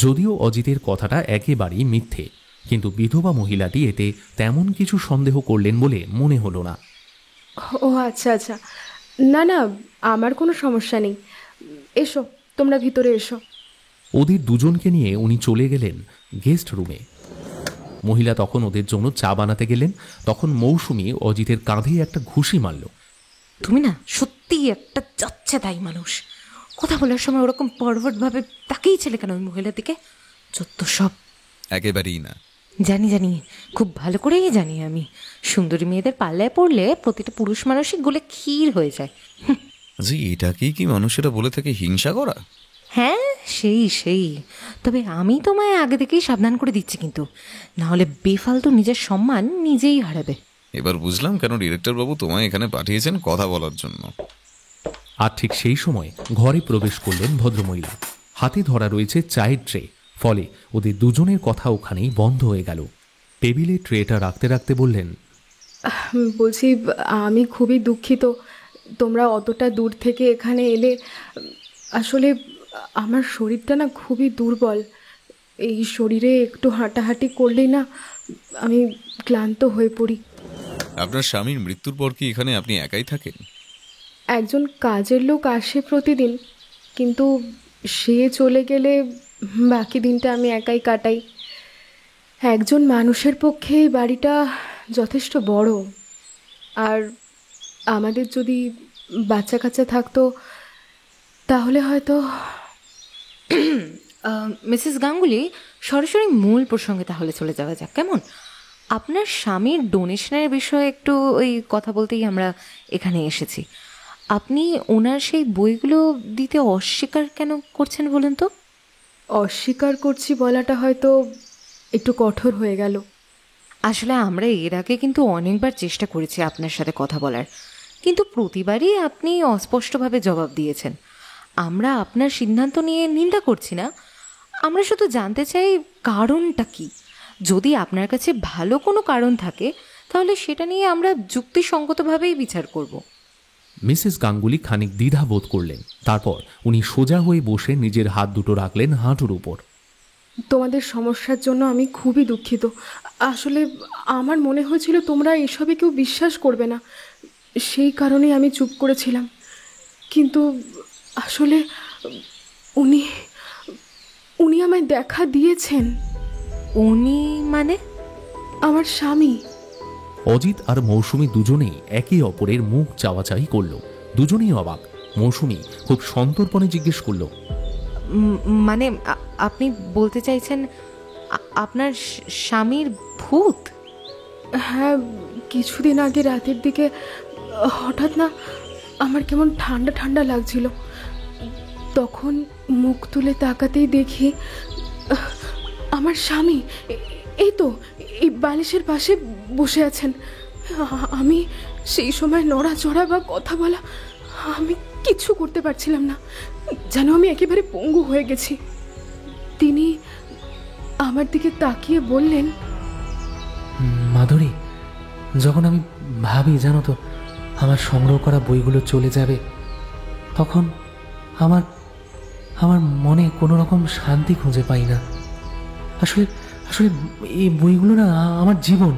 যদিও অজিতের কথাটা একেবারেই মিথ্যে, কিন্তু বিধবা মহিলাটি এতে তেমন কিছু সন্দেহ করলেন বলে মনে হলো না। ও আচ্ছা আচ্ছা, না না, আমার কোনো সমস্যা নেই। এসো, তোমরা ভিতরে এসো। ওদের দুজনকে নিয়ে উনি চলে গেলেন গেস্ট রুমে। মহিলা তখন ওদের জন্য চা বানাতে গেলেন। তখন মৌসুমী অজিতের কাঁধে একটা ঘুষি মারল। তুমি না সত্যিই একটা যাচ্ছে তাই মানুষ। কথা বলার সময় ওরকম পরভাবে তাকেই ছেলে কেন ওই মহিলার দিকে? যত সব। একেবারেই না। জানি জানি, খুব ভালো করেই জানি আমি। সুন্দরী মেয়েদের পাল্লায় পড়লে প্রতিটা পুরুষ মানুষই গলে ক্ষীর হয়ে যায়। জি, এটাকেই কি মানুষেরা বলে থাকে হিংসা করা? হ্যাঁ, সেই সেই। তবে আমি তোমায় আগে থেকেই সাবধান করে দিচ্ছি কিন্তু, না হলে বেফালতু নিজের সম্মান নিজেই হারাবে। এবার বুঝলাম কেন ডিরেক্টর বাবু তোমায় এখানে পাঠিয়েছেন কথা বলার জন্য। আর ঠিক সেই সময় ঘরে প্রবেশ করলেন ভদ্রমহিলা। হাতে ধরা রয়েছে চায়ের ট্রে, ফলে ওদের দুজনের কথা ওখানেই বন্ধ হয়ে গেল। টেবিলে ট্রেটা রাখতে রাখতে বললেন, বলছি, আমি খুবই দুঃখিত তোমরা অতটা দূর থেকে এখানে এলে। আসলে আমার শরীরটা না খুবই দুর্বল। এই শরীরে একটু হাঁটাহাঁটি করলেই না আমি ক্লান্ত হয়ে পড়ি। আপনার স্বামীর মৃত্যুর পর কি এখানে আপনি একাই থাকেন? একজন কাজের লোক আসে প্রতিদিন, কিন্তু সে চলে গেলে বাকি দিনটা আমি একাই কাটাই। একজন মানুষের পক্ষে এই বাড়িটা যথেষ্ট বড়, আর আমাদের যদি বাচ্চা কাচ্চা থাকতো তাহলে হয়তো। মিসেস গাঙ্গুলি, সরাসরি মূল প্রসঙ্গে তাহলে চলে যাওয়া যাক, কেমন? আপনার স্বামীর ডোনেশনের বিষয়ে একটু ওই কথা বলতেই আমরা এখানে এসেছি। আপনি ওনার সেই বইগুলো দিতে অস্বীকার কেন করছেন বলুন তো? অস্বীকার করছি বলাটা হয়তো একটু কঠোর হয়ে গেল। আসলে আমরা এর আগে কিন্তু অনেকবার চেষ্টা করেছি আপনার সাথে কথা বলার, কিন্তু প্রতিবারই আপনি অস্পষ্টভাবে জবাব দিয়েছেন। আমরা আপনার সিদ্ধান্ত নিয়ে নিন্দা করছি না, আমরা শুধু জানতে চাই কারণটা কি। যদি আপনার কাছে ভালো কোনো কারণ থাকে তাহলে সেটা নিয়ে আমরা যুক্তিসঙ্গতভাবেই বিচার করব। মিসেস গাঙ্গুলি খানিক দ্বিধা বোধ করলেন। তারপর উনি সোজা হয়ে বসে নিজের হাত দুটো রাখলেন হাঁটুর উপর। তোমাদের সমস্যার জন্য আমি খুবই দুঃখিত। আসলে আমার মনে হয়েছিল তোমরা এসবে কেউ বিশ্বাস করবে না, সেই কারণেই আমি চুপ করেছিলাম। কিন্তু আসলে উনি উনি আমায় দেখা দিয়েছেন। উনি মানে? আমার স্বামী। অজিত আর মৌসুমী দুজনেই একে অপরের মুখ চাওয়াচাই করল। দুজনেই অবাক। মৌসুমী খুব সন্তর্পণে জিজ্ঞেস করল, মানে আপনি বলতে চাইছেন আপনার স্বামীর ভূত? হ্যাঁ, কিছুদিন আগে রাতের দিকে হঠাৎ না আমার কেমন ঠান্ডা ঠান্ডা লাগছিল। তখন মুখ তুলে তাকাতেই দেখি আমার স্বামী এই তো এই বালিশের পাশে বসে আছেন। আমি সেই সময় নড়াচড়া বা কথা বলা আমি কিচ্ছু করতে পারছিলাম না, যেন আমি একেবারে পঙ্গু হয়ে গেছি। তিনি আমার দিকে তাকিয়ে বললেন, মাধুরী, যখন আমি ভাবি জানো তো আমার সংগ্রহ করা বইগুলো চলে যাবে, তখন আমার আমার মনে কোনো রকম শান্তি খুঁজে পাই না। আসলে আসলে এই বইগুলো না আমার জীবন,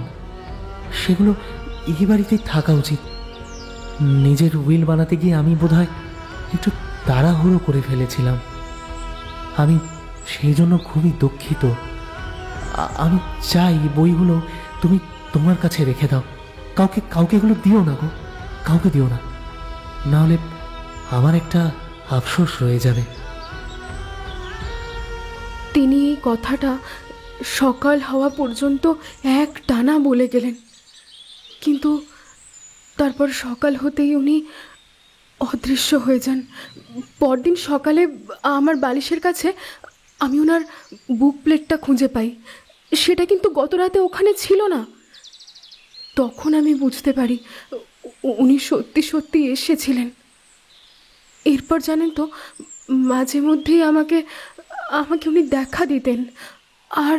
সেগুলো এই বাড়িতেই থাকা উচিত। নিজের উইল বানাতে গিয়ে আমি বোধহয় একটু তাড়াহুড়ো করে ফেলেছিলাম। আমি সেই জন্য খুবই দুঃখিত। আমি চাই বইগুলো তুমি তোমার কাছে রেখে দাও। কাউকে এগুলো দিও না গো, কাউকে দিও না, নাহলে আমার একটা আফসোস রয়ে যাবে। তিনি এই কথাটা সকাল হওয়া পর্যন্ত এক টানা বলে গেলেন, কিন্তু তারপর সকাল হতেই উনি অদৃশ্য হয়ে যান। পরদিন সকালে আমার বালিশের কাছে আমি ওনার বুক প্লেটটা খুঁজে পাই, সেটা কিন্তু গত রাতে ওখানে ছিল না। তখন আমি বুঝতে পারি উনি সত্যি সত্যি এসেছিলেন। এরপর জানেন তো, মাঝে মধ্যেই আমাকে উনি দেখা দিতেন, আর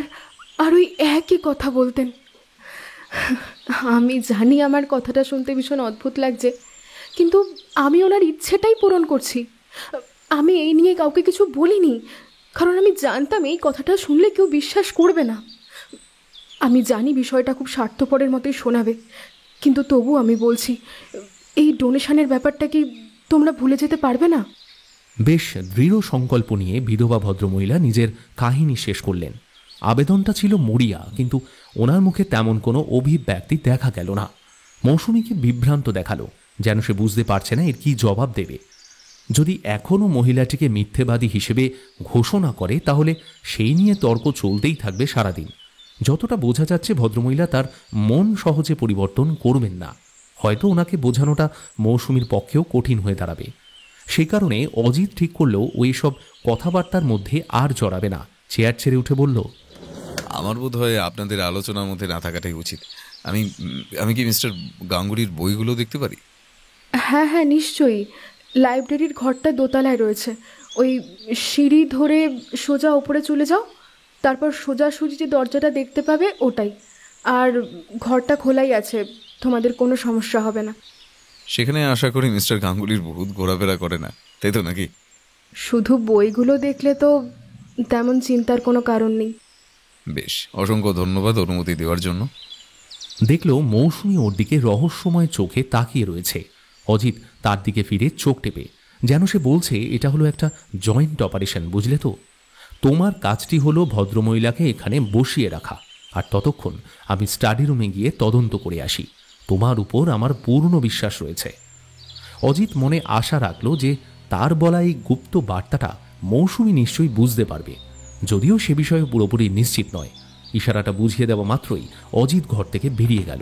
ওই একই কথা বলতেন। আমি জানি আমার কথাটা শুনতে ভীষণ অদ্ভুত লাগছে, কিন্তু আমি ওনার ইচ্ছেটাই পূরণ করছি। আমি এই নিয়ে কাউকে কিছু বলিনি, কারণ আমি জানতাম এই কথাটা শুনলে কেউ বিশ্বাস করবে না। আমি জানি বিষয়টা খুব স্বার্থপরের মতোই শোনাবে, কিন্তু তবু আমি বলছি, এই ডোনেশনের ব্যাপারটা কি তোমরা ভুলে যেতে পারবে না? বেশ দৃঢ় সংকল্প নিয়ে বিধবা ভদ্রমহিলা নিজের কাহিনী শেষ করলেন। আবেদনটা ছিল মরিয়া, কিন্তু ওনার মুখে তেমন কোনো অভিব্যক্তি দেখা গেল না। মৌসুমীকে বিভ্রান্ত দেখালো, যেন সে বুঝতে পারছে না এর কি জবাব দেবে। যদি এখনও মহিলাটিকে মিথ্যেবাদী হিসেবে ঘোষণা করে তাহলে সেই নিয়ে তর্ক চলতেই থাকবে সারাদিন। যতটা বোঝা যাচ্ছে ভদ্রমহিলা তার মন সহজে পরিবর্তন করবেন না। হয়তো ওনাকে বোঝানোটা মৌসুমীর পক্ষেও কঠিন হয়ে দাঁড়াবে। সেই কারণে অজিত ঠিক করলেও ওই সব কথাবার্তার মধ্যে আর জড়াবে না। চেয়ার ছেড়ে উঠে বলল, আমার বোধ হয় আপনাদের আলোচনার মধ্যে না থাকাটাই উচিত। আমি আমি কি মিস্টার গাঙ্গুলির বইগুলো দেখতে পারি? হ্যাঁ হ্যাঁ, নিশ্চয়ই। লাইব্রেরির ঘরটা দোতলায় রয়েছে। ওই সিঁড়ি ধরে সোজা ওপরে চলে যাও, তারপর সোজাসুজি যে দরজাটা দেখতে পাবে ওটাই। আর ঘরটা খোলাই আছে, তোমাদের কোনো সমস্যা হবে না। সেখানে আশা করি মিস্টার গাঙ্গুলির বহুত ঘোরাফেরা করে না, তাই তো নাকি? শুধু বইগুলো দেখলে তো তেমন চিন্তার কোনো কারণ নেই। বেশ, অসংখ্য ধন্যবাদ অনুমতি দেওয়ার জন্য। দেখল মৌসুমী ওর দিকে রহস্যময় চোখে তাকিয়ে রয়েছে। অজিত তার দিকে ফিরে চোখ টেপে, যেন সে বলছে এটা হলো একটা জয়েন্ট অপারেশন, বুঝলে তো? তোমার কাজটি হলো ভদ্রমহিলাকে এখানে বসিয়ে রাখা, আর ততক্ষণ আমি স্টাডি রুমে গিয়ে তদন্ত করে আসি। তোমার উপর আমার পূর্ণ বিশ্বাস রয়েছে। অজিত মনে আশা রাখল যে তার বলা এই গুপ্ত বার্তাটা মৌসুমী নিশ্চয়ই বুঝতে পারবে, যদিও সে বিষয়ে পুরোপুরি নিশ্চিত নয়। ইশারাটা বুঝিয়ে দেওয়া মাত্রই অজিত ঘর থেকে বেরিয়ে গেল।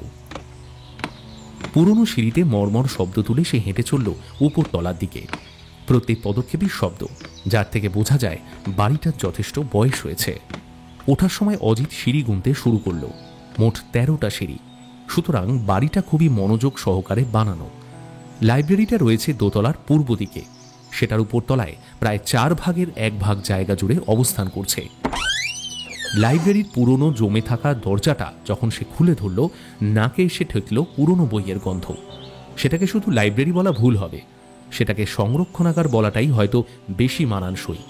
পুরনো সিঁড়িতে মর্মর শব্দ তুলে সে হেঁটে চলল উপর তলার দিকে। প্রত্যেক পদক্ষেপের শব্দ, যার থেকে বোঝা যায় বাড়িটার যথেষ্ট বয়স হয়েছে। ওঠার সময় অজিত সিঁড়ি গুনতে শুরু করল। মোট 13টা সিঁড়ি, সুতরাং বাড়িটা খুবই মনোযোগ সহকারে বানানো। লাইব্রেরিটা রয়েছে দোতলার পূর্ব দিকে। সেটার উপর তলায় প্রায় 4 ভাগের 1 ভাগ জায়গা জুড়ে অবস্থান করছে। লাইব্রেরির পুরনো জমে থাকা দরজাটা যখন সে খুলে ধরল, নাকে এসে ঠেকল পুরনো বইয়ের গন্ধ। সেটাকে শুধু লাইব্রেরি বলা ভুল হবে, সেটাকে সংরক্ষণাগার বলাটাই হয়তো বেশি মানানসই।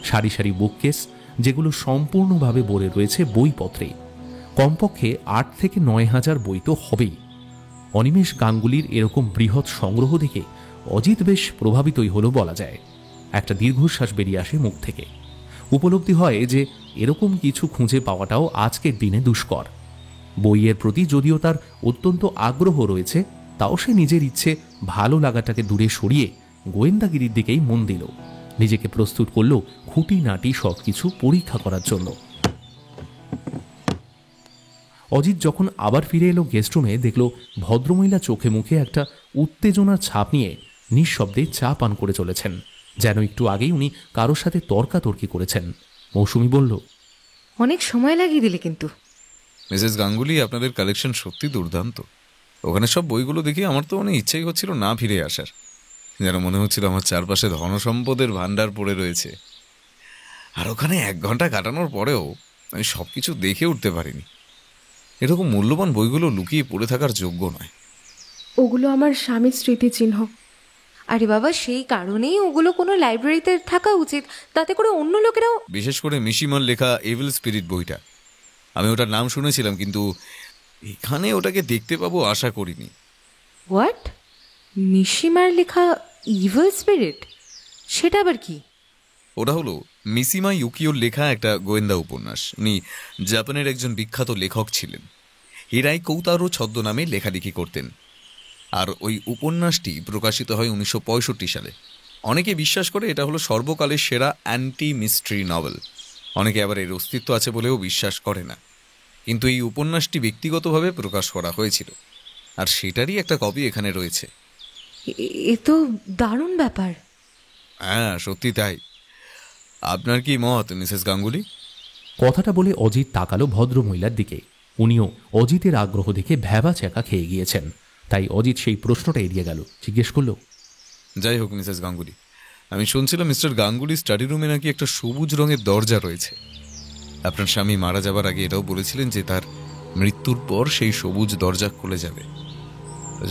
সারি সারি বুককেস, যেগুলো সম্পূর্ণভাবে ভরে রয়েছে বইপত্রে। কমপক্ষে 8 থেকে 9 হাজার বই তো হবেই। অনিমেষ গাঙ্গুলির এরকম বৃহৎ সংগ্রহ দেখে অজিত বেশ প্রভাবিতই হলো বলা যায়। একটা দীর্ঘশ্বাস বেরিয়ে আসে মুখ থেকে। উপলব্ধি হয় যে এরকম কিছু খুঁজে পাওয়াটাও আজকের দিনে দুষ্কর। বইয়ের প্রতি যদিও তার অত্যন্ত আগ্রহ রয়েছে, তাও সে নিজের ইচ্ছে ভালো লাগাটাকে দূরে সরিয়ে গোয়েন্দাগিরির দিকেই মন দিল। নিজেকে প্রস্তুত করল খুঁটিনাটি সবকিছু পরীক্ষা করার জন্য। অজিত যখন আবার ফিরে এলো গেস্টরুমে, দেখল ভদ্রমহিলা চোখে মুখে একটা উত্তেজনার ছাপ নিয়ে নিঃশব্দে চা পান করে চলেছেন, যেন একটু আগেই উনি কারোর সাথে তর্কাতর্কি করেছেন। মৌসুমী বলল, অনেক সময় লাগিয়ে দিলে কিন্তু। মিসেস গাঙ্গুলি, আপনাদের কালেকশন সত্যি দুর্দান্ত। ওখানে সব বইগুলো দেখে আমার তো অনেক ইচ্ছাই হচ্ছিল না ফিরে আসার। যেন মনে হচ্ছিল আমার চারপাশে ধনসম্পদের ভান্ডার পড়ে রয়েছে। আর ওখানে 1 ঘন্টা কাটানোর পরেও আমি সবকিছু দেখে উঠতে পারিনি। এরকম মূল্যবান বইগুলো লুকিয়ে পড়ে থাকার যোগ্য নয়। ওগুলো আমার স্বামীর স্মৃতিচিহ্ন। আরে বাবা, সেই কারণেই ওগুলো কোনো লাইব্রেরিতে থাকা উচিত, তাতে করে অন্য লোকেরাও। বিশেষ করে মিশিমার লেখা এভিল স্পিরিট বইটা, আমি ওটার নাম শুনেছিলাম, কিন্তু এখানে ওটাকে দেখতে পাবো আশা করিনি। হোয়াট? মিশিমার লেখা ইভিল স্পিরিট? সেটা আবার কি? ওটা হলো মিসিমা ইউকিওর লেখা একটা গোয়েন্দা উপন্যাস। উনি জাপানের একজন বিখ্যাত লেখক ছিলেন। হিরাই কৌতারো ছদ্মনামে লেখালেখি করতেন। আর ওই উপন্যাসটি প্রকাশিত হয় 1965 সালে। অনেকে বিশ্বাস করে এটা হলো সর্বকালের সেরা অ্যান্টি মিস্ট্রি নভেল। অনেকে আবার এর অস্তিত্ব আছে বলেও বিশ্বাস করে না। কিন্তু এই উপন্যাসটি ব্যক্তিগতভাবে প্রকাশ করা হয়েছিল, আর সেটারই একটা কপি এখানে রয়েছে। এ তো দারুণ ব্যাপার। হ্যাঁ, সত্যি তাই। আপনার কি মত মিসেস গাঙ্গুলি? কথাটা বলে অজিত তাকালো ভদ্রমহিলার দিকে। উনিও অজিতের আগ্রহ দেখে ভ্যাবা চ্যাকা খেয়ে গিয়েছেন। তাই অজিত সেই প্রশ্নটা এড়িয়ে গেল, জিজ্ঞেস করল, যাই হোক মিসেস গাঙ্গুলি, আমি শুনছিলাম মিস্টার গাঙ্গুলি স্টাডি রুমে নাকি একটা সবুজ রঙের দরজা রয়েছে। আপনার স্বামী মারা যাবার আগে এটাও বলেছিলেন যে তার মৃত্যুর পর সেই সবুজ দরজা খুলে যাবে।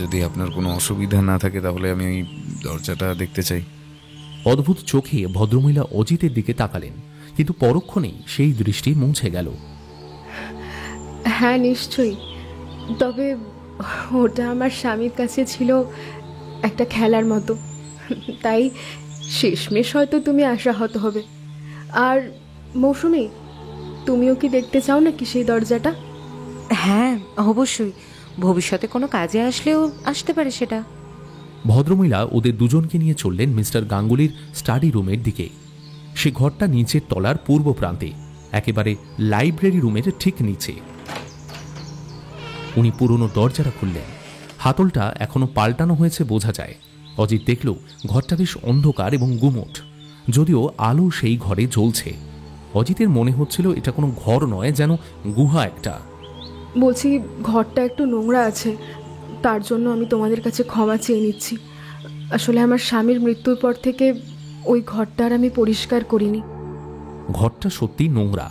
যদি আপনার কোনো অসুবিধা না থাকে তাহলে আমি ওই দরজাটা দেখতে চাই। অদ্ভুত চোখে ভদ্রমহিলা অজিতের দিকে তাকালেন, কিন্তু পরক্ষণেই সেই দৃষ্টি মুছে গেল। হ্যাঁ নিশ্চয়ই, তবে ওটা আমার স্বামীর কাছে ছিল একটা খেলার মতো, তাই শেষমেশ হয়তো তুমি আশাহত হবে। আর মৌসুমী, তুমিও কি দেখতে চাও নাকি সেই দরজাটা? হ্যাঁ অবশ্যই, ভবিষ্যতে কোনো কাজে আসলেও আসতে পারে সেটা। ভদ্রমহিলা ওদের দুজনকে নিয়ে চললেন মিস্টার গাঙ্গুলির স্টাডি রুমের দিকে। সে ঘরটা নিচের তলার পূর্ব প্রান্তে, একেবারে লাইব্রেরি রুমের ঠিক নিচে। উনি পুরনো দরজাটা খুললেন। হাতলটা এখনো পাল্টানো হয়েছে বোঝা যায়। অজিত দেখল ঘরটা বেশ অন্ধকার এবং গুমোট, যদিও আলো সেই ঘরে জ্বলছে। অজিতের মনে হচ্ছিল এটা কোনো ঘর নয়, যেন গুহা একটা। বলছি, ঘরটা একটু নোংরা আছে, তার জন্য আমি তোমাদের কাছে ক্ষমা চেয়ে নিচ্ছি। আসলে আমার স্বামীর মৃত্যুর পর থেকে ওই ঘরটা আর আমি পরিষ্কার করিনি। ঘরটা সত্যি নোংরা।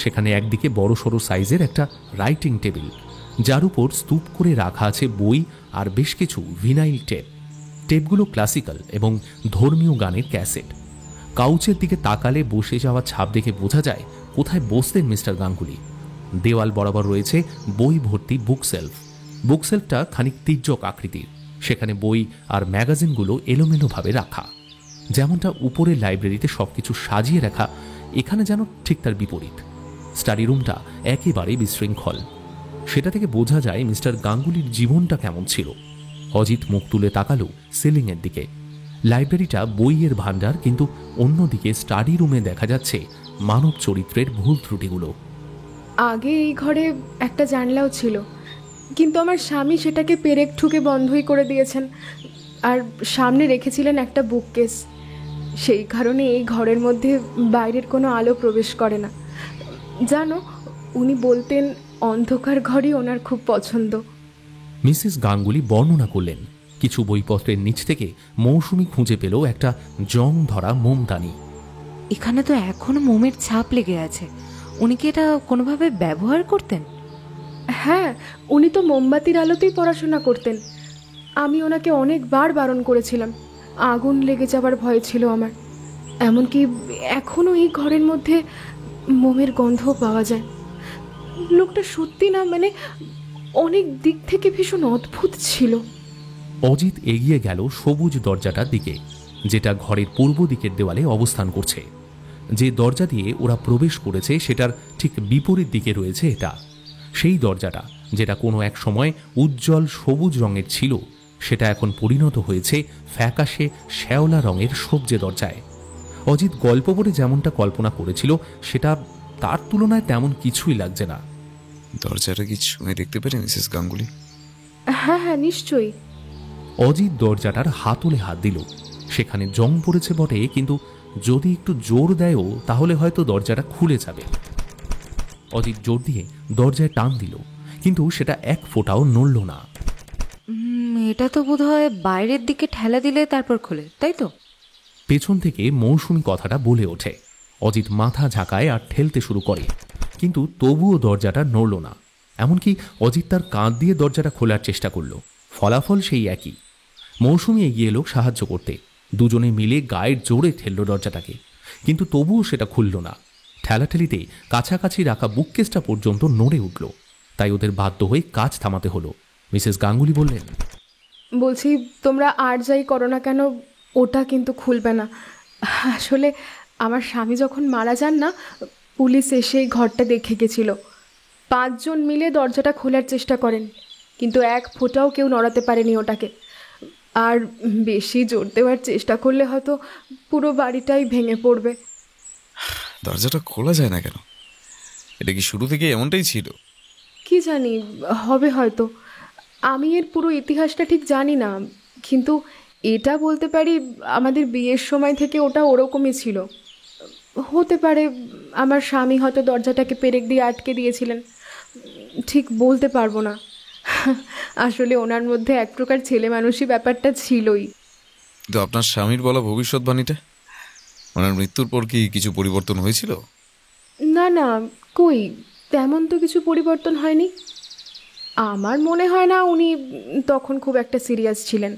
সেখানে একদিকে বড় সড়ো সাইজের একটা রাইটিং টেবিল, যার উপর স্তূপ করে রাখা আছে বই আর বেশ কিছু ভিনাইল টেপ। টেপগুলো ক্লাসিক্যাল এবং ধর্মীয় গানের ক্যাসেট। কাউচের দিকে তাকালে বসে যাওয়া ছাপ দেখে বোঝা যায় কোথায় বসতেন মিস্টার গাঙ্গুলি। দেওয়াল বরাবর রয়েছে বই ভর্তি বুকশেলফ। বুকশেলফটা খানিক তির্যক আকৃতির। সেখানে বই আর ম্যাগাজিনগুলো এলোমেলোভাবে রাখা। যেমনটা উপরে লাইব্রেরিতে সবকিছু সাজিয়ে রাখা, এখানে যেন ঠিক তার বিপরীত। স্টাডি রুমটা একেবারে বিশৃঙ্খল। সেটা থেকে বোঝা যায় মিস্টার গাঙ্গুলির জীবনটা কেমন ছিল। অজিত মুখ তুলে তাকালো সিলিংয়ের দিকে। লাইব্রেরিটা বইয়ের ভাণ্ডার, কিন্তু অন্যদিকে স্টাডি রুমে দেখা যাচ্ছে মানব চরিত্রের ভুল ত্রুটিগুলো। আগে এই ঘরে একটা জানলাও ছিল, কিন্তু আমার স্বামী সেটাকে পেরেক ঠুকে বন্ধই করে দিয়েছেন, আর সামনে রেখেছিলেন একটা বুককেস। সেই কারণে এই ঘরের মধ্যে বাইরের কোনো আলো প্রবেশ করে না। জানো, উনি বলতেন অন্ধকার ঘরই ওনার খুব পছন্দ। মিসেস গাঙ্গুলি বর্ণনা করলেন কিছু বইপত্রের নিচ থেকে মৌসুমি খুঁজে পেল একটা জং ধরা মোমদানি। এখানে তো এখনো মোমের ছাপ লেগে আছে। উনি কি এটা কোনোভাবে ব্যবহার করতেন? হ্যাঁ, উনি তো মোমবাতির আলোতেই পড়াশোনা করতেন। আমি ওনাকে অনেকবার বারণ করেছিলাম, আগুন লেগে যাবার ভয় ছিল আমার। এমনকি এখনও এই ঘরের মধ্যে মোমের গন্ধ পাওয়া যায়। লোকটা সত্যি না, মানে অনেক দিক থেকে ভীষণ অদ্ভুত ছিল। অজিত এগিয়ে গেল সবুজ দরজাটার দিকে, যেটা ঘরের পূর্ব দিকের দেওয়ালে অবস্থান করছে। যে দরজা দিয়ে ওরা প্রবেশ করেছে সেটার ঠিক বিপরীত দিকে রয়েছে এটা। সেই দরজাটা, যেটা কোনো এক সময় উজ্জ্বল সবুজ রঙের ছিল, সেটা এখন পরিণত হয়েছে ফ্যাকাশে শ্যাওলা রঙের সবজে দরজায়। অজিত গল্প পড়ে যেমনটা কল্পনা করেছিল, সেটা তার তুলনায় তেমন কিছুই লাগছে না। দরজাটা কি ছুঁয়ে দেখতে পারি মিসেস গাঙ্গুলি? হ্যাঁ হ্যাঁ, নিশ্চয়ই। অজিত দরজাটার হাতলে হাত দিল। সেখানে জং পড়েছে বটে, কিন্তু যদি একটু জোর দেয়ও তাহলে হয়তো দরজাটা খুলে যাবে। অজিত জোর দিয়ে দরজায় টান দিল, কিন্তু সেটা এক ফোঁটাও নড়ল না। এটা তো বোধহয় বাইরের দিকে ঠেলা দিলে তারপর খোলে, তাই তো? পেছন থেকে মৌসুমি কথাটা বলে ওঠে। অজিত মাথা ঝাঁকায় আর ঠেলতে শুরু করে, কিন্তু তবুও দরজাটা নড়ল না। এমনকি অজিত তার কাঁধ দিয়ে দরজাটা খোলার চেষ্টা করল, ফলাফল সেই একই। মৌসুমি এগিয়ে এলো সাহায্য করতে। দুজনে মিলে গায়ের জোরে ঠেলল দরজাটাকে, কিন্তু তবুও সেটা খুলল না। ঠেলাঠেলিতে কাছাকাছি রাখা বুককেসটা পর্যন্ত নড়ে উঠল। তাই ওদের বাধ্য হয়ে কাজ থামাতে হলো। মিসেস গাঙ্গুলি বললেন, বলছি, তোমরা আর যাই করো না কেন, ওটা কিন্তু খুলবে না। আসলে আমার স্বামী যখন মারা যান না, পুলিশ এসে এই ঘরটা দেখে গেছিল। 5 জন মিলে দরজাটা খোলার চেষ্টা করেন, কিন্তু এক ফোঁটাও কেউ নড়াতে পারেনি ওটাকে। আর বেশি জোর দেওয়ার চেষ্টা করলে হয়তো পুরো বাড়িটাই ভেঙে পড়বে। দরজাটা খোলা যায় না কেন? এটা কি শুরু থেকে এমনটাই ছিল? কি জানি, হবে হয়তো। আমি এর পুরো ইতিহাসটা ঠিক জানি না, কিন্তু এটা বলতে পারি আমাদের বিয়ের সময় থেকে ওটা ওরকমই ছিল। হতে পারে আমার স্বামী হয়তো দরজাটাকে পেরেক দিয়ে আটকে দিয়েছিলেন, ঠিক বলতে পারবো না। আসলে ওনার মধ্যে এক প্রকার ছেলে মানুষই ব্যাপারটা ছিলই। কিন্তু আপনার স্বামীর বলা ভবিষ্যৎবাণীটা, ওনার মৃত্যুর পর কি কিছু পরিবর্তন হয়েছিল? না না, কই তেমন তো কিছু পরিবর্তন হয়নি। আমার মনে হয় না উনি তখন খুব একটা সিরিয়াস ছিলেন।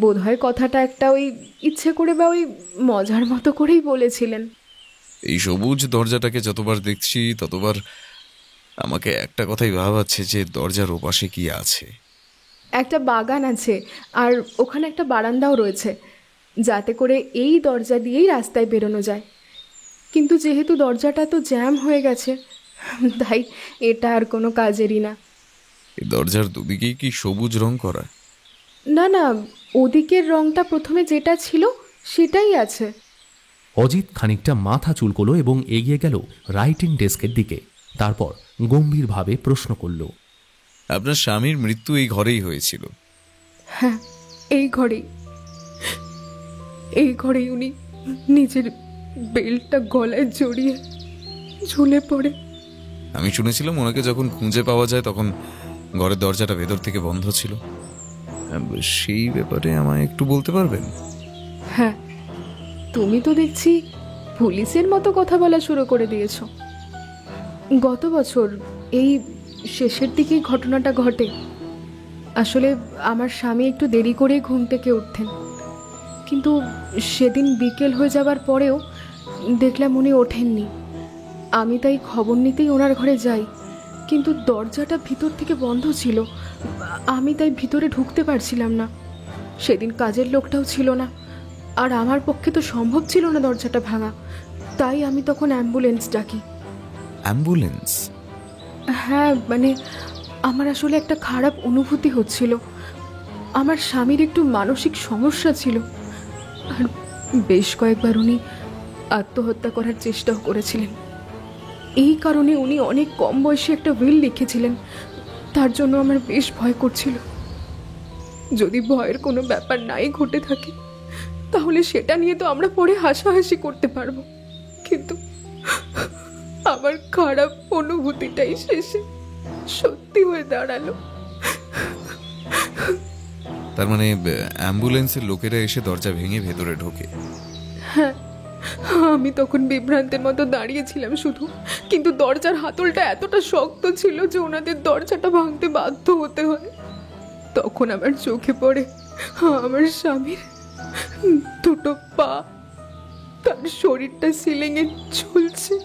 বোধহয় কথাটা একটা ওই ইচ্ছে করে বা ওই মজার মতো করেই বলেছিলেন। এই সবুজ দরজাটাকে যতবার দেখছি ততবার আমাকে একটা কথাই ভাবাচ্ছে যে দরজার ওপাশে কি আছে। একটা বাগান আছে, আর ওখানে একটা বারান্দাও রয়েছে, যাতে করে এই দরজা দিয়েই রাস্তায় বেরোনো যায়। কিন্তু যেহেতু দরজাটা তো জ্যাম হয়ে গেছে, তাই এটা আর কোনো কাজেরই না। এই দরজার দুদিকেই কি সবুজ রং করা? না না, ওদিকের রংটা প্রথমে যেটা ছিল সেটাই আছে। অজিত খানিকটা মাথা চুলকোলো এবং এগিয়ে গেল রাইটিং ডেস্কের দিকে। তারপর গম্ভীরভাবে প্রশ্ন করল, আপনার স্বামীর মৃত্যু এই ঘরেই হয়েছিল? হ্যাঁ, এই ঘরেই উনি নিজের বেল্টটা গলায় জড়িয়ে ঝুলে পড়ে। আমি শুনেছিলাম ওনাকে যখন খুঁজে পাওয়া যায় তখন ঘরের দরজাটা ভেতর থেকে বন্ধ ছিল। সেই ব্যাপারে আমায় একটু বলতে পারবেন? হ্যাঁ, তুমি তো দেখছি পুলিশের মতো কথা বলা শুরু করে দিয়েছ। গত বছর এই শেষের দিকেই ঘটনাটা ঘটে। আসলে আমার স্বামী একটু দেরি করেই ঘুম থেকে উঠতেন, কিন্তু সেদিন বিকেল হয়ে যাবার পরেও দেখলাম উনি ওঠেননি। আমি তাই খবর নিতেই ওনার ঘরে যাই, কিন্তু দরজাটা ভিতর থেকে বন্ধ ছিল। আমি তাই ভিতরে ঢুকতে পারছিলাম না। সেদিন কাজের লোকটাও ছিল না, আর আমার পক্ষে তো সম্ভব ছিল না দরজাটা ভাঙা। তাই আমি তখন অ্যাম্বুলেন্স ডাকি। অ্যাম্বুলেন্স? হ্যাঁ, মানে আমার আসলে একটা খারাপ অনুভূতি হচ্ছিল। আমার স্বামীর একটু মানসিক সমস্যা ছিল, আর বেশ কয়েকবার উনি আত্মহত্যা করার চেষ্টাও করেছিলেন। এই কারণে উনি অনেক কম বয়সে একটা উইল লিখেছিলেন। তার জন্য আমার বেশ ভয় করছিল। যদি ভয়ের কোনো ব্যাপার নাই ঘটে থাকে তাহলে সেটা নিয়ে তো আমরা পরে হাসাহাসি করতে পারবো, কিন্তু আমার খারাপ অনুভূতিটাই শেষে সত্যি হয়ে দাঁড়ালো। তার মানে অ্যাম্বুলেন্সের লোকেরা এসে দরজা ভেঙে ভেতরে ঢোকে? হ্যাঁ, আমি তখন বিভ্রান্তের মতো দাঁড়িয়েছিলাম শুধু, কিন্তু দরজার হাতলটা এতটা শক্ত ছিল যে ওনাদের দরজাটা ভাঙতে বাধ্য হতে হয়। তখন আমার চোখে পড়ে আমার স্বামীর দুটো পা, তার শরীরটা সিলিংয়ে ঝুলছে।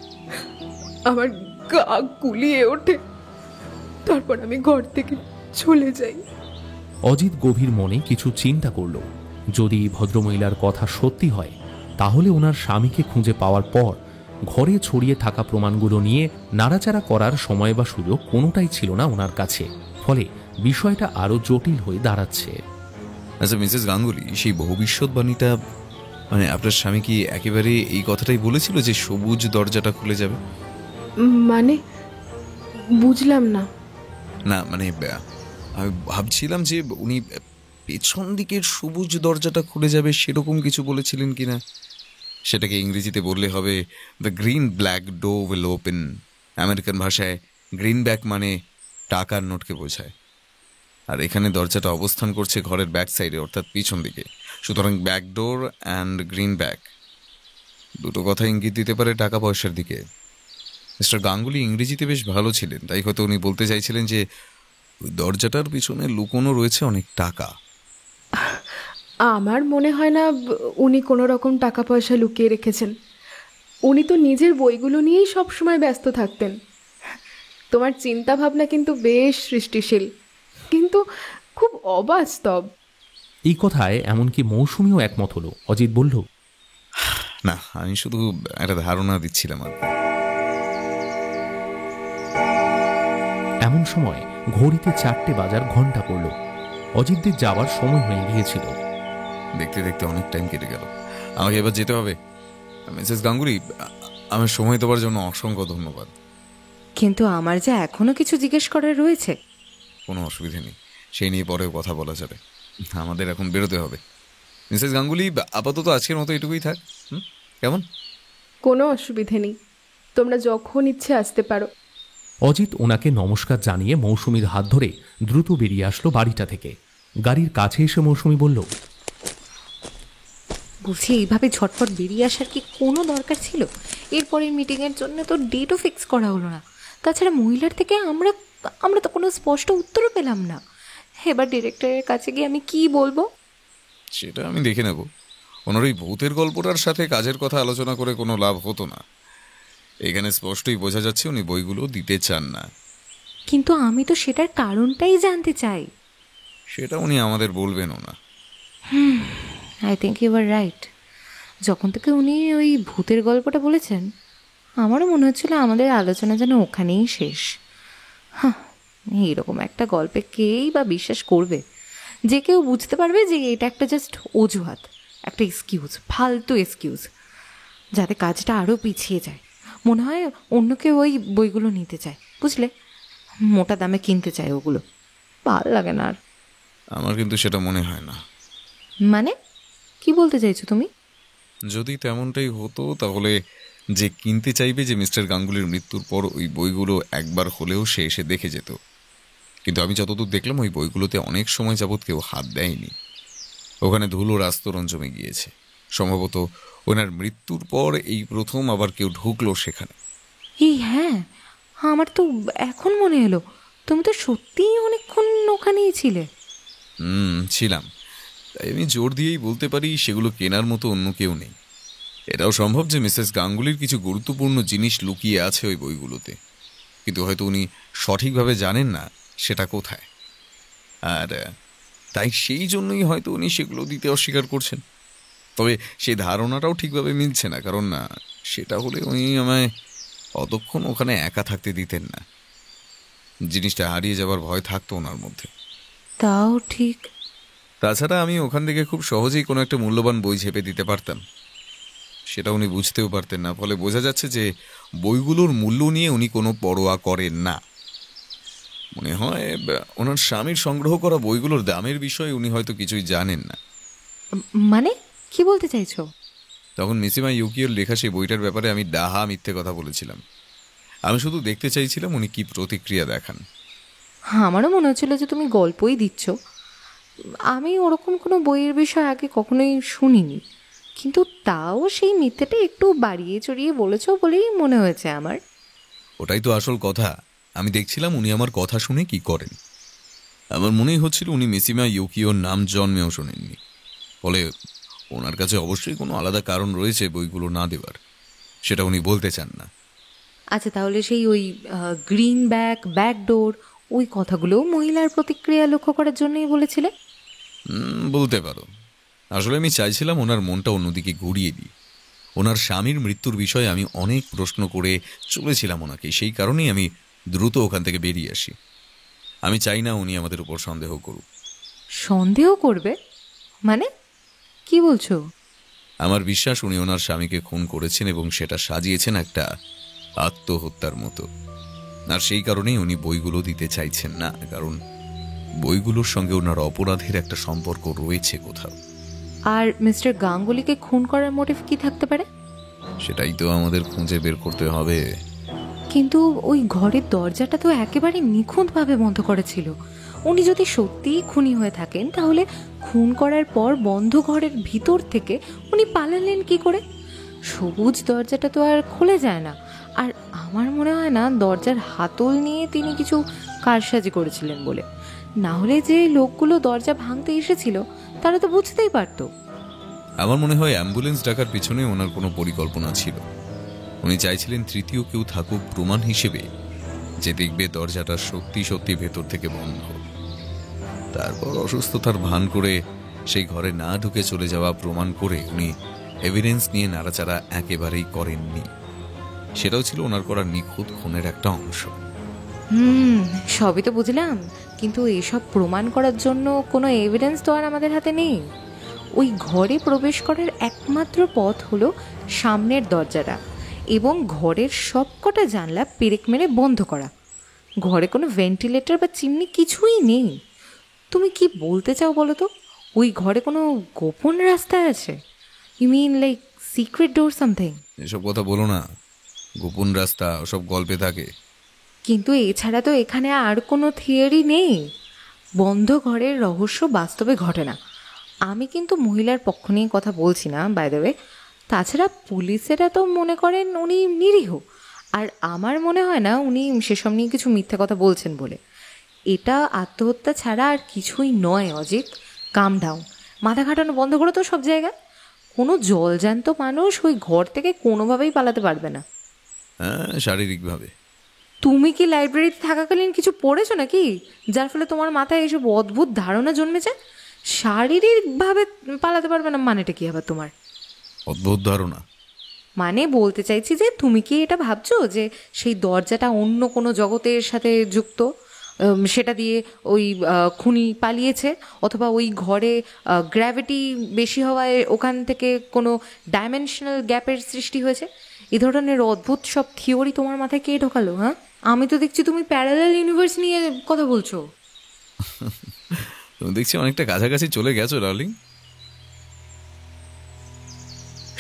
আমার গা গুলিয়ে ওঠে। তারপর আমি ঘর থেকে চলে যাই। অজিত গভীর মনে কিছু চিন্তা করল। যদি ভদ্রমহিলার কথা সত্যি হয় তাহলে ওনার স্বামীকে খুঁজে পাওয়ার পর ঘরে ছড়িয়ে থাকা প্রমাণগুলো নিয়ে নাড়াচাড়া করার সময় বা সুযোগ কোনোটাই ছিল না ওনার কাছে। ফলে বিষয়টা আরো জটিল হয়ে দাঁড়াচ্ছে। আচ্ছা মিসেস গাঙ্গুলি, সেই ভবিষ্যৎবাণীটা মানে আপনার স্বামী কি একেবারে এই কথাটাই বলেছিল যে সবুজ দরজাটা খুলে যাবে? মানে বুঝলাম না। না মানে আমি ভাবছিলাম যে উনি পেছন দিকের সবুজ দরজাটা খুলে যাবে সেরকম কিছু বলেছিলেন কিনা। সেটাকে ইংরেজিতে বললে হবে the green black door will open. American ভাষায় গ্রিন ব্যাক মানে টাকার নোটকে বোঝায়, আর এখানে দরজাটা অবস্থান করছে ঘরের ব্যাক সাইডে, অর্থাৎ পিছন দিকে। সুতরাং back door and green back দুটো কথা ইঙ্গিত দিতে পারে টাকা পয়সার দিকে। মিস্টার গাঙ্গুলি ইংরেজিতে বেশ ভালো ছিলেন, তাই হয়তো উনি বলতে চাইছিলেন যে ওই দরজাটার পিছনে লুকোনো রয়েছে অনেক টাকা। আমার মনে হয় না উনি কোনো রকম টাকা পয়সা লুকিয়ে রেখেছেন। উনি তো নিজের বইগুলো নিয়েই সবসময় ব্যস্ত থাকতেন। তোমার চিন্তা ভাবনা কিন্তু বেশ সৃষ্টিশীল, কিন্তু খুব অবাস্তব। এই কথায় এমনকি মৌসুমীও একমত হলো। অজিত বলল, না, আমি শুধু একটা ধারণা দিচ্ছিলাম আর কি। এমন সময় ঘড়িতে 4টে বাজার ঘন্টা পড়ল। অজিতদের যাওয়ার সময় হয়ে গিয়েছিল। দেখতে দেখতে অনেক টাইম কেটে গেল, আমাকে এবার যেতে হবে। মিসেস গাঙ্গুলি, আমার সময় দেওয়ার জন্য অসংখ্য ধন্যবাদ। কিন্তু আমার যে এখনো কিছু জিজ্ঞেস করার রয়েছে। কোনো অসুবিধা নেই, সেই নিয়ে পরেও কথা বলা যাবে। আমাদের এখন বেরোতে হবে। মিসেস গাঙ্গুলি, আপাতত আজকের মতো এটুকুই থাক, কেমন? কোনো অসুবিধে নেই, তোমরা যখন ইচ্ছে আসতে পারো। অজিত ওনাকে নমস্কার জানিয়ে মৌসুমীর হাত ধরে দ্রুত বেরিয়ে আসলো বাড়িটা থেকে। গাড়ির কাছে এসে মৌসুমী বলল, বলছি এইভাবে ঝটপট বেরিয়ে আসার কি কোনো দরকার ছিল? এরপরের মিটিংয়ের জন্য তো ডেটও ফিক্স করা হলো না। তাছাড়া মহিলার থেকে আমরা তো কোনো স্পষ্ট উত্তরও পেলাম না। এবার ডিরেক্টরের কাছে গিয়ে আমি কি বলবো? সেটা আমি দেখে নেব। ওনার ওই ভূতের গল্পটার সাথে কাজের কথা আলোচনা করে কোনো লাভ হতো না। এখানে স্পষ্টই বোঝা যাচ্ছে উনি বইগুলো দিতে চান না। কিন্তু আমি তো সেটার কারণটাই জানতে চাই। সেটা উনি আমাদের বলবেনও না। I think you are right. যখন থেকে উনি ওই ভূতের গল্পটা বলেছেন আমারও মনে হচ্ছিল আমাদের আলোচনা যেন ওখানেই শেষ। হ্যাঁ, এইরকম একটা গল্পে কেই বা বিশ্বাস করবে? যে কেউ বুঝতে পারবে যে এটা একটা জাস্ট অজুহাত, একটা এক্সকিউজ, ফালতু এক্সকিউজ, যাতে কাজটা আরও পিছিয়ে যায়। মনে হয় অন্য কেউ ওই বইগুলো নিতে চায়, বুঝলে? মোটা দামে কিনতে চায় ওগুলো। ভাল লাগে না আর। আমার কিন্তু সেটা মনে হয় না। মানে কি বলতে চাইছো তুমি? যদি তেমনটাই হতো তাহলে যে কিনতে চাইবে যে মিস্টার গাঙ্গুলির মৃত্যুর পর ওই বইগুলো একবার হলেও সে এসে দেখে যেত। কিন্তু আমি যতদূর দেখলাম ওই বইগুলোতে অনেক সময় যাবৎ কেউ হাত দেয়নি। ওখানে ধুলোর আস্তরণ জমে গিয়েছে। সম্ভবত ওনার মৃত্যুর পর এই প্রথম আবার কেউ ঢুকলো সেখানে। এই হ্যাঁ, আমার তো এখন মনে এলো, তুমি তো সত্যিই অনেকক্ষণ ওখানেই ছিলে। ছিলাম। তাই আমি জোর দিয়েই বলতে পারি সেগুলো কেনার মতো অন্য কেউ নেই। এটাও সম্ভব যে মিসেস গাঙ্গুলির কিছু গুরুত্বপূর্ণ জিনিস লুকিয়ে আছে ওই বইগুলোতে, কিন্তু হয়তো উনি সঠিকভাবে জানেন না সেটা কোথায়। আর তাই সেই জন্যই হয়তো উনি সেগুলো দিতে অস্বীকার করছেন। তবে সেই ধারণাটাও ঠিকভাবে মিলছে না, কারণ না সেটা হলে উনি আমায় অতক্ষণ ওখানে একা থাকতে দিতেন না। জিনিসটা হারিয়ে যাবার ভয় থাকতো ওনার মধ্যে। তাও ঠিক। তাছাড়া আমি ওখান থেকে খুব সহজেই কোনো একটা মূল্যবান বই ঝেপে দিতে পারতাম, সেটা উনি বুঝতেও পারতেন না। ফলে বোঝা যাচ্ছে যে বইগুলোর মূল্য নিয়ে উনি কোনো পরোয়া করেন না। মনে হয় ওনার স্বামীর সংগ্রহ করা বইগুলোর দামের বিষয়ে উনি হয়তো কিছুই জানেন না। মানে কি বলতে চাইছো? তখন মিসিমা ইউকিওর লেখা সেই বইটার ব্যাপারে আমি ডাহা মিথ্যে কথা বলেছিলাম। আমি শুধু দেখতে চাইছিলাম উনি কি প্রতিক্রিয়া দেখান। আমারও মনে হচ্ছিল যে তুমি গল্পই দিচ্ছ। আমি ওরকম কোনো বইয়ের বিষয় আগে কখনোই শুনিনি, কিন্তু তাও সেই মিথ্যেটা একটু বাড়িয়ে চড়িয়ে বলেছো বলেই মনে হয়েছে আমার। ওটাই তো আসল কথা। আমি দেখছিলাম উনি আমার কথা শুনে কি করেন। আমার মনেই হচ্ছিল উনি মিসিমা ইউকিওর নাম জন্মেও শোনেননি। ফলে ওনার কাছে অবশ্যই কোনো আলাদা কারণ রয়েছে বইগুলো না দেবার, সেটা উনি বলতে চান না। আচ্ছা, তাহলে সেই ওই গ্রিন ব্যাকডোর ওই কথাগুলোও মহিলার প্রতিক্রিয়া লক্ষ্য করার জন্যই বলেছিলে? বলতে পারো। আসলে আমি চাইছিলাম ওনার মনটা অন্যদিকে ঘুরিয়ে দিই। ওনার স্বামীর মৃত্যুর বিষয়ে আমি অনেক প্রশ্ন করে চলেছিলাম ওনাকে, সেই কারণেই আমি দ্রুত ওখান থেকে বেরিয়ে আসি। আমি চাই না উনি আমাদের উপর সন্দেহ করুক। সন্দেহ করবে মানে কি বলছো? আমার বিশ্বাস উনি ওনার স্বামীকে খুন করেছেন এবং সেটা সাজিয়েছেন একটা আত্মহত্যার মতো। আর সেই কারণেই উনি বইগুলো দিতে চাইছেন না, কারণ বইগুলোর সঙ্গে ওনার অপরাধের একটা সম্পর্ক রয়েছে কোথাও। আর মিস্টার গাঙ্গুলিকে খুন করার মোটিভ কি থাকতে পারে? সেটাই তো আমাদের খুঁজে বের করতে হবে। কিন্তু ওই ঘরের দরজাটা তো একেবারে নিখুঁতভাবে বন্ধ করেছিল। উনি যদি সত্যিই খুনি হয়ে থাকেন তাহলে খুন করার পর বন্ধ ঘরের ভিতর থেকে উনি পালালেন কি করে? সবুজ দরজাটা তো আর খুলে যায় না। আর আমার মনে হয় না দরজার হাতল নিয়ে তিনি কিছু কারসাজি করেছিলেন বলে। না হলে যে লোকগুলো দরজা ভাঙতে এসেছিল তারা তো বুঝতেই পারতো। আমার মনে হয় অ্যাম্বুলেন্স ডাকার পিছনে ওনার কোনো পরিকল্পনা ছিল। উনি চাইছিলেন তৃতীয় কেউ থাকুক প্রমাণ হিসেবে, যে দেখবে দরজাটা সত্যি সত্যি ভেতর থেকে বন্ধ। তারপর অসুস্থতার ভান করে সেই ঘরে না ঢুকে চলে যাওয়া প্রমাণ করে উনি এভিডেন্স নিয়ে নাড়াচাড়া একেবারেই করেননি। সেটাও ছিল ওনার করা নিখুঁত খুনের একটা অংশ। সবই তো বুঝলাম, কিন্তু এসব প্রমাণ করার জন্য কোনো এভিডেন্স তো আর আমাদের হাতে নেই। ওই ঘরে প্রবেশ করার একমাত্র পথ হলো সামনের দরজাটা, এবং ঘরের সবকটা জানলা পেরেক মেরে বন্ধ করা। ঘরে কোনো ভেন্টিলেটর বা চিমনি কিছুই নেই। তুমি কি বলতে চাও বলো তো? ওই ঘরে কোনো গোপন রাস্তা আছে? You mean like secret door something? এসব কথা বলো না। গোপন রাস্তা ওসব গল্পে থাকে। কিন্তু এছাড়া তো এখানে আর কোনো থিওরি নেই। বন্ধ ঘরের রহস্য বাস্তবে ঘটে না। আমি কিন্তু মহিলার পক্ষ নিয়ে কথা বলছি না, বাই দ্য ওয়ে। তাছাড়া পুলিশেরা তো মনে করেন উনি নিরীহ, আর আমার মনে হয় না উনি সেসব নিয়ে কিছু মিথ্যে কথা বলছেন বলে। এটা আত্মহত্যা ছাড়া আর কিছুই নয় অজিত। কাম ডাউন, মাথা খাটানো বন্ধ করো তো সব জায়গায়। কোনো জলজ্যান্ত মানুষ ওই ঘর থেকে কোনোভাবেই পালাতে পারবে না। হ্যাঁ, শারীরিকভাবে। তুমি কি লাইব্রেরিতে থাকাকালীন কিছু পড়েছো নাকি যার ফলে তোমার মাথায় এসব অদ্ভুত ধারণা জন্মেছে? শারীরিকভাবে পালাতে পারবে না মানেটা কি আবার তোমার? অদ্ভুত ধারণা মানে বলতে চাইছি যে তুমি কি এটা ভাবছো যে সেই দরজাটা অন্য কোনো জগতের সাথে যুক্ত, সেটা দিয়ে ওই খুনি পালিয়েছে, অথবা ওই ঘরে গ্র্যাভিটি বেশি হওয়ায় ওখান থেকে কোনো ডাইমেনশনাল গ্যাপের সৃষ্টি হয়েছে? এ ধরনের অদ্ভুত সব থিওরি তোমার মাথায় কে ঢোকালো? হ্যাঁ, আমি তো দেখছি তুমি প্যারালাল ইউনিভার্স নিয়ে কথা বলছো। তুমি দেখছি অনেকটা কাছাকাছি চলে গেছো ডার্লিং।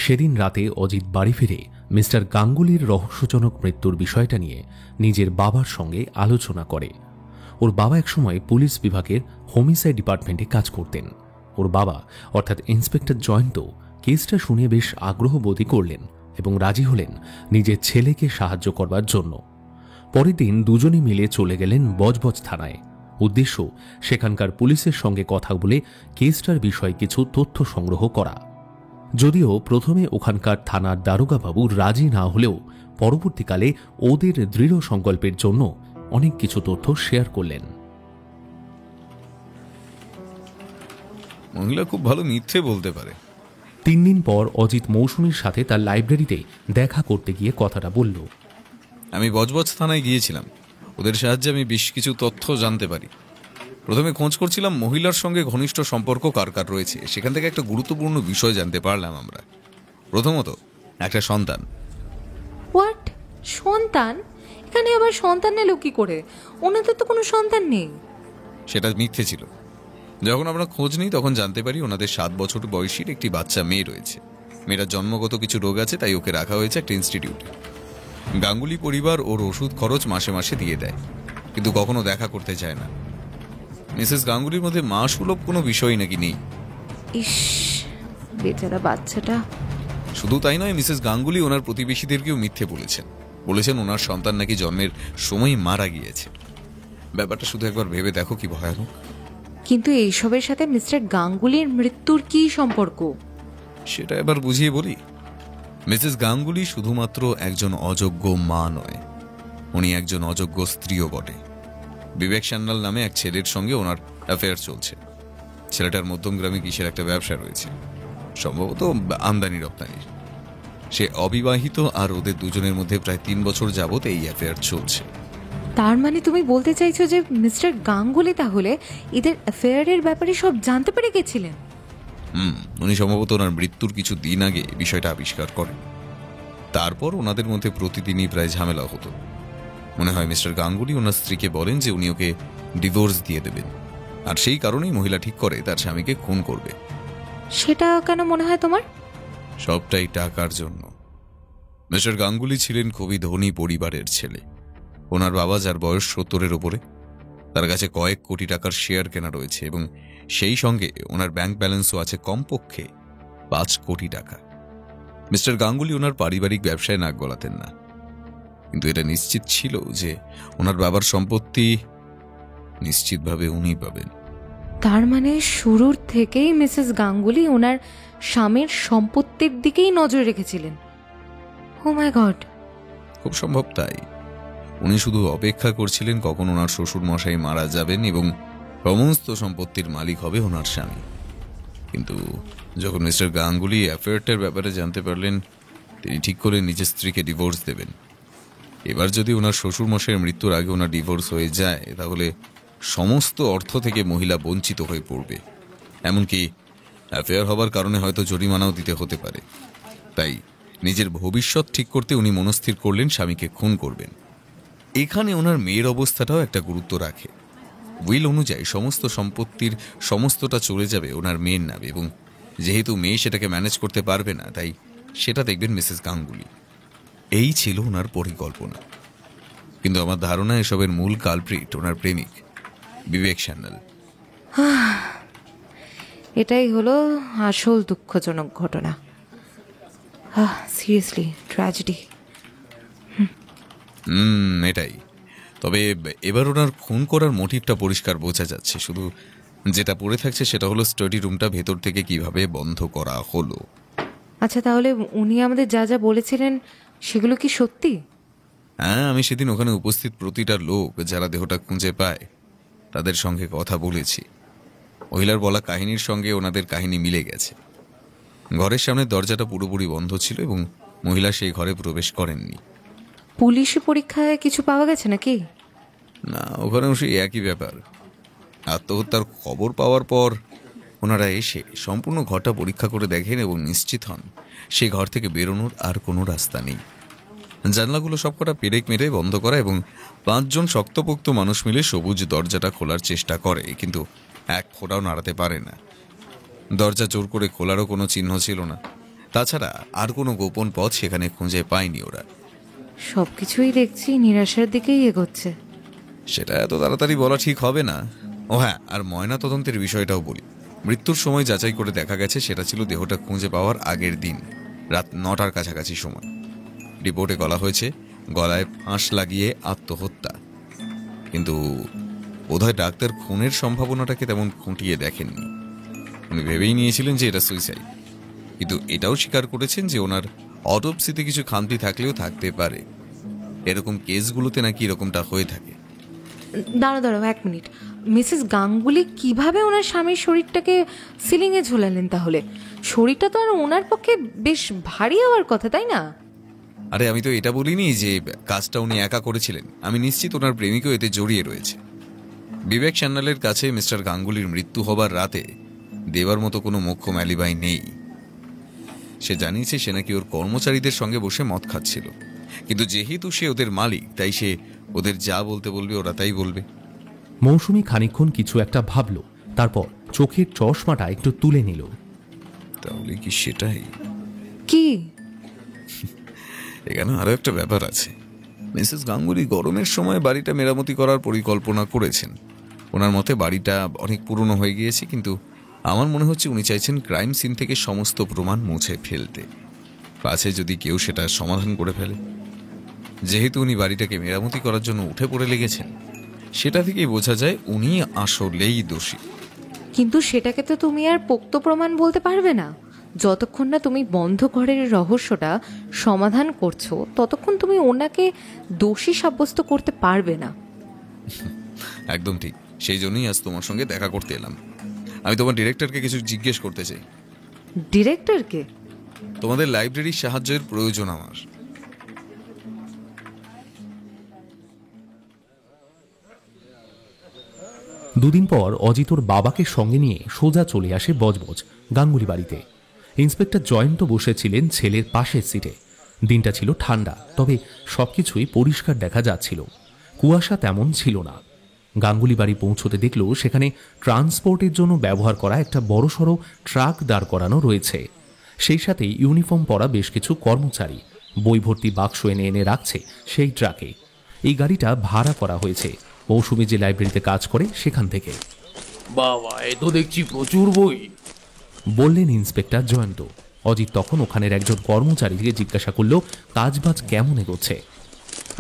সেদিন রাতে অজিত বাড়ি ফিরে মিস্টার গাঙ্গুলির রহস্যজনক মৃত্যুর বিষয়টা নিয়ে নিজের বাবার সঙ্গে আলোচনা করে। ওর বাবা একসময় পুলিশ বিভাগের হোমিসাইড ডিপার্টমেন্টে কাজ করতেন। ওর বাবা অর্থাৎ ইন্সপেক্টর জয়ন্ত কেসটা শুনে বেশ আগ্রহবোধই করলেন এবং রাজি হলেন নিজের ছেলেকে সাহায্য করবার জন্য। পরের দিন দুজনে মিলে চলে গেলেন বজবজ থানায়। উদ্দেশ্য সেখানকার পুলিশের সঙ্গে কথা বলে কেসটার বিষয়ে কিছু তথ্য সংগ্রহ করা। যদিও প্রথমে ওখানকার থানার দারোগাবাবু রাজি না হলেও পরবর্তীকালে ওদের দৃঢ় সংকল্পের জন্য অনেক কিছু তথ্য শেয়ার করলেন। মহিলা খুব ভালো মিথ্যে বলতে পারে। 3 দিন পর অজিত মৌসুমীর সাথে তার লাইব্রেরিতে দেখা করতে গিয়ে কথাটা বলল। আমি বজবজ থানায় গিয়েছিলাম, ওদের সাহায্যে আমি বেশ কিছু তথ্য জানতে পারি। প্রথমে খোঁজ করছিলাম মহিলার সঙ্গে ঘনিষ্ঠ সম্পর্ক কার কার রয়েছে। সেখান থেকে একটা গুরুত্বপূর্ণ বিষয় জানতে পারলাম আমরা। প্রথমত, একটা সন্তান। হোয়াট? সন্তান? এখানে আবার সন্তান এলো কি করে? ওনাদের তো কোনো সন্তান নেই। সেটা মিথ্যে ছিল। যখন আমরা খোঁজ নিই তখন জানতে পারি ওনাদের 7 বছর বয়সীর একটি বাচ্চা মেয়ে রয়েছে। মেয়েটার জন্মগত কিছু রোগ আছে, তাই ওকে রাখা হয়েছে একটা ইনস্টিটিউটে। গাঙ্গুলি পরিবার ওর ওষুধ খরচ মাসে মাসে দিয়ে দেয়, কিন্তু কখনো দেখা করতে চায় না। মিসেস গাঙ্গুলির মধ্যে মা সুলভ কোনো বিষয় নাকি নেই। ইস, বেচারা বাচ্চাটা। শুধু তাই নয়, মিসেস গাঙ্গুলি ওনার প্রতিবেশীদেরকেও মিথ্যে বলেছেন ওনার সন্তান নাকি জন্মের সময় মারা গিয়েছে। ব্যাপারটা শুধু একবার ভেবে দেখো কি ভয়ানক। কিন্তু এইসবের সাথে মিস্টার গাঙ্গুলির মৃত্যুর কি সম্পর্ক? সেটা এবার বুঝিয়ে বলি। মিসেস গাঙ্গুলি শুধুমাত্র একজন অযোগ্য মা নয়, উনি একজন অযোগ্য স্ত্রীও বটে। বিবেক সান্যাল নামে এক ছেলের সঙ্গে ওনার অ্যাফেয়ার চলছে। ছেলেটার মধ্যমগ্রামে কিসের একটা ব্যবসা রয়েছে, সম্ভবত আমদানি রপ্তানির। সে অবিবাহিত আর ওদের দুজনের মধ্যে প্রায় 3 বছর যাবত এই অ্যাফেয়ার চলছে। তার মানে তুমি বলতে চাইছো যে মিস্টার গাঙ্গুলি তাহলে এদের অ্যাফেয়ারের ব্যাপারে সব জানতে পেরে গেছিলেন? উনি সম্ভবত ওনার মৃত্যুর কিছু দিন আগে বিষয়টা আবিষ্কার করেন। তারপর ওনাদের মধ্যে প্রতিদিনই প্রায় ঝামেলা হতো। মনে হয় মিস্টার গাঙ্গুলি ওনার স্ত্রীকে বলেন যে উনি ওকে ডিভোর্স দিয়ে দেবেন, আর সেই কারণেই মহিলা ঠিক করে তার স্বামীকে খুন করবে। সেটা কেন মনে হয় তোমার? সবটাই টাকার জন্য। মিস্টার গাঙ্গুলি ছিলেন খুবই ধনী পরিবারের ছেলে। ওনার বাবা, যার বয়স 70-এর ওপরে, তার কাছে কয়েক কোটি টাকার শেয়ার কেনা রয়েছে এবং সেই সঙ্গে ওনার ব্যাংক ব্যালেন্সও আছে কমপক্ষে 5 কোটি টাকা। মিস্টার গাঙ্গুলি ওনার পারিবারিক ব্যবসায় নাক গলাতেন না, কিন্তু এটা নিশ্চিত ছিল যে ওনার বাবার সম্পত্তি নিশ্চিতভাবে উনি পাবেন। তার মানে শুরুর থেকেই মিসেস গাঙ্গুলি ওনার স্বামীর সম্পত্তির দিকেই নজর রেখেছিলেন। ও মাই গড! খুব সম্ভব তাই। উনি শুধু অপেক্ষা করছিলেন কখন ওনার শ্বশুর মশাই মারা যাবেন এবং সমস্ত সম্পত্তির মালিক হবে ওনার স্বামী। কিন্তু যখন মিস্টার গাঙ্গুলি অ্যাফেয়ারটার ব্যাপারে জানতে পারলেন, তিনি ঠিক করে নিজের স্ত্রীকে ডিভোর্স দেবেন। এবার যদি ওনার শ্বশুর মশাইয়ের মৃত্যুর আগে ওনার ডিভোর্স হয়ে যায়, তাহলে সমস্ত অর্থ থেকে মহিলা বঞ্চিত হয়ে পড়বে। এমনকি অ্যাফেয়ার হবার কারণে হয়তো জরিমানাও দিতে হতে পারে। তাই নিজের ভবিষ্যৎ ঠিক করতে উনি মনস্থির করলেন স্বামীকে খুন করবেন। এখানে ওনার মেয়ের অবস্থাটাও একটা গুরুত্ব রাখে। উইল অনুযায়ী সমস্ত সম্পত্তির সমস্তটা চলে যাবে ওনার মেয়ের নামে, এবং যেহেতু মেয়ে সেটাকে ম্যানেজ করতে পারবে না, তাই সেটা দেখবেন মিসেস গাঙ্গুলি। এই ছিল ওনার পরিকল্পনা। কিন্তু আমার ধারণা এসবের মূল কালপ্রিট ওনার প্রেমিক বিবেক সান্যাল। এটাই হলো আসল দুঃখজনক ঘটনা। Seriously tragedy. এটাই। তবে এবার ওনার খুন করার মোটিভটা পরিষ্কার বোঝা যাচ্ছে। শুধু যেটা পড়ে থাকছে সেটা হলো স্টাডি রুমটা ভেতর থেকে কিভাবে বন্ধ করা হলো। আচ্ছা, তাহলে উনি আমাদের যা যা বলেছিলেন সেগুলো কি সত্যি? হ্যাঁ, আমি সেদিন ওখানে উপস্থিত প্রতিটা লোক যারা দেহটা খুঁজে পায় তাদের সঙ্গে কথা বলেছি। মহিলার বলা কাহিনীর সঙ্গে ওনাদের কাহিনী মিলে গেছে। ঘরের সামনে দরজাটা পুরোপুরি বন্ধ ছিল এবং মহিলা সেই ঘরে প্রবেশ করেননি। পুলিশি পরীক্ষায় কিছু পাওয়া গেছে নাকি? না, ওখানেও সেই একই ব্যাপার। আত্মহত্যার খবর পাওয়ার পর ওনারা এসে সম্পূর্ণ ঘরটা পরীক্ষা করে দেখেন এবং নিশ্চিত হন সেই ঘর থেকে বেরোনোর আর কোনো রাস্তা নেই। জানলাগুলো সবকটা পেরেক মেরে বন্ধ করা এবং 5 জন শক্তপোক্ত মানুষ মিলে সবুজ দরজাটা খোলার চেষ্টা করে, কিন্তু এক ফোঁটাও নাড়াতে পারে না। দরজা জোর করে খোলারও কোনো চিহ্ন ছিল না। তাছাড়া আর কোনো গোপন পথ সেখানে খুঁজে পায়নি ওরা। সবকিছুই দেখছি নিরাশার দিকেই এগোচ্ছে। সেটা এত তাড়াতাড়ি বলা ঠিক হবে না। ও হ্যাঁ, আর ময়না তদন্তের বিষয়টাও বলি। মৃত্যুর সময় যাচাই করে দেখা গেছে সেটা ছিল দেহটা খুঁজে পাওয়ার আগের দিন রাত 9টার কাছাকাছি সময়। রিপোর্টে বলা হয়েছে গলায় ফাঁস লাগিয়ে আত্মহত্যা, কিন্তু বোধহয় ডাক্তার খুনের সম্ভাবনাটাকে তেমন খুঁটিয়ে দেখেননি। উনি ভেবেই নিয়েছিলেন যে এটা সুইসাইড, কিন্তু এটাও স্বীকার করেছেন যে ওনার অটোপসিতে কিছু খামতি থাকলেও থাকতে পারে। এরকম কেসগুলোতে নাকি এরকমটা হয়ে থাকে। দাঁড়াও 1 মিনিট। মিসেস গাঙ্গুলি কিভাবে ওনার স্বামীর শরীরটাকে সিলিংয়ে ঝোলালেন? তাহলে শরীরটা তো আর ওনার পক্ষে বেশ ভারী হওয়ার কথা, তাই না? আরে আমি তো এটা বলিনি যে কাজটা উনি একা করেছিলেন। আমি নিশ্চিত ওনার প্রেমিকও এতে জড়িয়ে রয়েছে। বিবেক সান্যালের কাছে মিস্টার গাঙ্গুলির মৃত্যু হবার রাতে দেবার মতো কোনো মোক্ষম অ্যালিবাই নেই। সে জানিয়েছে সে নাকি ওর কর্মচারীদের সঙ্গে বসে মদ খাচ্ছিল, কিন্তু যেহেতু সে ওদের মালিক তাই সে ওদের যা বলতে বলবে ওরা তাই বলবে। মৌসুমী খানিকক্ষণ কিছু একটা ভাবল, তারপর চোখের চশমাটা একটু তুলে নিল। তাহলে কি সেটাই? কি? এখানে আরো একটা ব্যাপার আছে। মিসেস গাঙ্গুলি গরমের সময় বাড়িটা মেরামতি করার পরিকল্পনা করেছেন। ওনার মতে বাড়িটা অনেক পুরনো হয়ে গিয়েছে, কিন্তু আমার মনে হচ্ছে উনি চাইছেন ক্রাইম সিন থেকে সমস্ত প্রমাণ মুছে ফেলতে, পাছে যদি কেউ সেটা সমাধান করে ফেলে। যেহেতু উনি বাড়িটাকে মেরামতি করার জন্য উঠে পড়ে লেগেছেন, সেটা থেকেই বোঝা যায় উনি আসলেই দোষী। কিন্তু সেটাকে তো তুমি আর পোক্ত প্রমাণ বলতে পারবে না। যতক্ষণ না তুমি বন্ধ ঘরের রহস্যটা সমাধান করছো ততক্ষণ তুমি ওনাকে দোষী সাব্যস্ত করতে পারবে না। একদম ঠিক, সেই জন্যই আজ তোমার সঙ্গে দেখা করতে এলাম। আমি তোমার ডিরেক্টরকে কিছু জিজ্ঞেস করতে চাই। ডিরেক্টরকে? তোমাদের লাইব্রেরির সাহায্যের প্রয়োজন আমার। দুদিন পর অজিত ওর বাবাকে সঙ্গে নিয়ে সোজা চলে আসে বজবজ গাঙ্গুলি বাড়িতে। ইন্সপেক্টর জয়ন্ত বসেছিলেন ছেলের পাশের সিটে। দিনটা ছিল ঠান্ডা, তবে সবকিছুই পরিষ্কার দেখা যাচ্ছিল। কুয়াশা তেমন ছিল না। গাঙ্গুলি বাড়ি পৌঁছতে দেখল সেখানে ট্রান্সপোর্টের জন্য ব্যবহার করা একটা বড়সড় ট্রাক দাঁড় করানো রয়েছে। সেই সাথে ইউনিফর্ম পরা বেশ কিছু কর্মচারী বই ভর্তি বাক্স এনে এনে রাখছে সেই ট্রাকে। এই গাড়িটা ভাড়া করা হয়েছে মৌসুমী যে লাইব্রেরিতে কাজ করে সেখান থেকে। বাবা, এ তো দেখছি প্রচুর বই, বললেন ইন্সপেক্টর জয়ন্ত। অজিত তখন ওখানের একজন কর্মচারীকে জিজ্ঞাসা করল কাজবাজ কেমন এগোচ্ছে।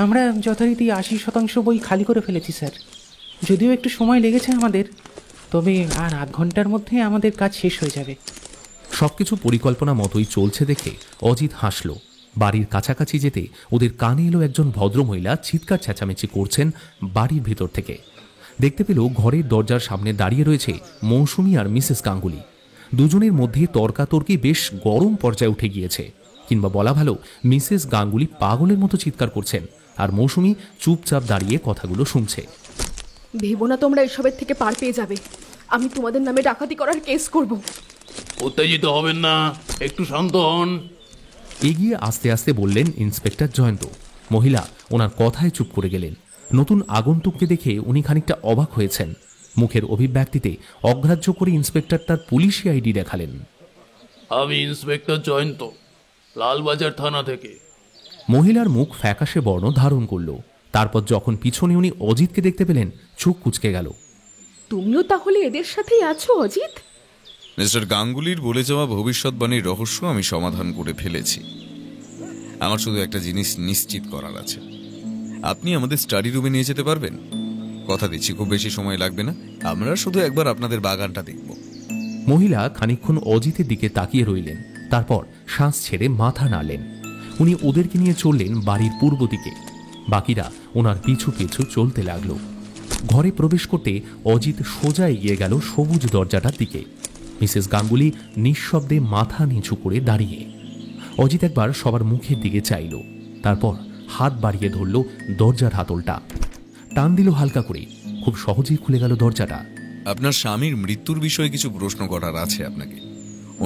আমরা যথারীতি 80% বই খালি করে ফেলেছি স্যার। যদিও একটু সময় লেগেছে আমাদের, তবে আর আধ ঘন্টার মধ্যে আমাদের কাজ শেষ হয়ে যাবে। সবকিছু পরিকল্পনা মতোই চলছে দেখে অজিত হাসল। বাড়ির কাছাকাছি যেতে ওদের কানে এলো একজন ভদ্রমহিলা চিৎকার চেঁচামেচি করছেন বাড়ির ভেতর থেকে। দেখতে পেল ঘরের দরজার সামনে দাঁড়িয়ে রয়েছে মৌসুমী আর মিসেস গাঙ্গুলি। দুজনের মধ্যে তর্কাতর্কি বেশ গরম পর্যায়ে উঠে গিয়েছে, কিংবা বলা ভালো মিসেস গাঙ্গুলি পাগলের মতো চিৎকার করছেন আর মৌসুমী চুপচাপ দাঁড়িয়ে কথাগুলো শুনছে। ভেবো না তোমরা এসবের থেকে পার পেয়ে যাবে। আমি তোমাদের নামে ডাকাতি করার কেস করব। উত্তেজিত হবেন না, একটু শান্ত হন। এগিয়ে আস্তে আস্তে বললেন ইন্সপেক্টর জয়ন্ত। মহিলা ওনার কথায় চুপ করে গেলেন। নতুন আগন্তুককে দেখে উনি খানিকটা অবাক হয়েছেন। মুখের অভিব্যক্তিতে অগ্রাহ্য করে ইন্সপেক্টর তার পুলিশি আইডি দেখালেন। আমি ইন্সপেক্টর জয়ন্ত, লালবাজার থানা থেকে। মহিলার মুখ ফ্যাকাশে বর্ণ ধারণ করল। তারপর যখন পিছনে উনি অজিতকে দেখতে পেলেন, চোখ কুঁচকে গেল। তুমিও তাহলে এদের সাথেই আছো অজিত? মিস্টার গাঙ্গুলির বলে যাওয়া ভবিষ্যৎবাণীর রহস্য আমি সমাধান করে ফেলেছি। আমার শুধু একটা জিনিস নিশ্চিত করার আছে। আপনি আমাদের স্টাডি রুমে নিয়ে যেতে পারবেন? কথা দিচ্ছি খুব বেশি সময় লাগবে না। আমরা শুধু একবার আপনাদের বাগানটা দেখব। মহিলা খানিকক্ষণ অজিতের দিকে তাকিয়ে রইলেন, তারপর শ্বাস ছেড়ে মাথা নাড়লেন। উনি ওদেরকে নিয়ে চললেন বাড়ির পূর্ব দিকে। বাকিরা ওনার পিছু পিছু চলতে লাগলো। ঘরে প্রবেশ করতে অজিত সোজা এগিয়ে গেল সবুজ দরজাটার দিকে। মিসেস গাঙ্গুলি নিঃশব্দে মাথা নিচু করে দাঁড়িয়ে। অজিত একবার সবার মুখের দিকে চাইল, তারপর হাত বাড়িয়ে ধরল দরজার হাতলটা, টান দিল হালকা করে। খুব সহজেই খুলে গেল দরজাটা। আপনার স্বামীর মৃত্যুর বিষয়ে কিছু প্রশ্ন করার আছে আপনাকে।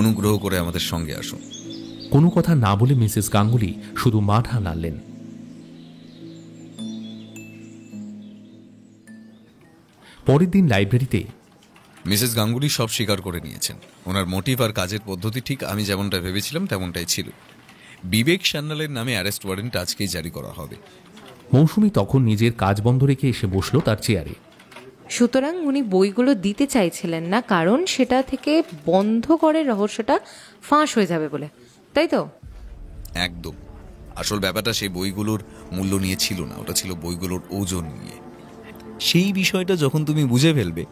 অনুগ্রহ করে আমাদের সঙ্গে আসুন। কোনো কথা না বলে মিসেস গাঙ্গুলি শুধু মাথা নাড়লেন। পরের দিন লাইব্রেরিতে মিসেস গাঙ্গুলি সব স্বীকার করে নিয়েছেন। ওনার মোটিভ আর কাজের পদ্ধতি ঠিক আমি যেমনটা ভেবেছিলাম তেমনটাই ছিল। বিবেক সান্যালের নামে অ্যারেস্ট ওয়ারেন্ট আজকেই জারি করা হবে। মৌসুমী তখন নিজের কাজ বন্ধ রেখে এসে বসলো তার চেয়ারে। সুতরাং উনি বইগুলো দিতে চাইছিলেন না, কারণ সেটা থেকে বন্ধ করে রহস্যটা ফাঁস হয়ে যাবে বলে, তাই তো? একদম। আসল ব্যাপারটা সেই বইগুলোর মূল্য নিয়ে ছিল না, ওটা ছিল বইগুলোর ওজন নিয়ে। সেই বিষয়টা যখন তুমি বুঝে ফেলবে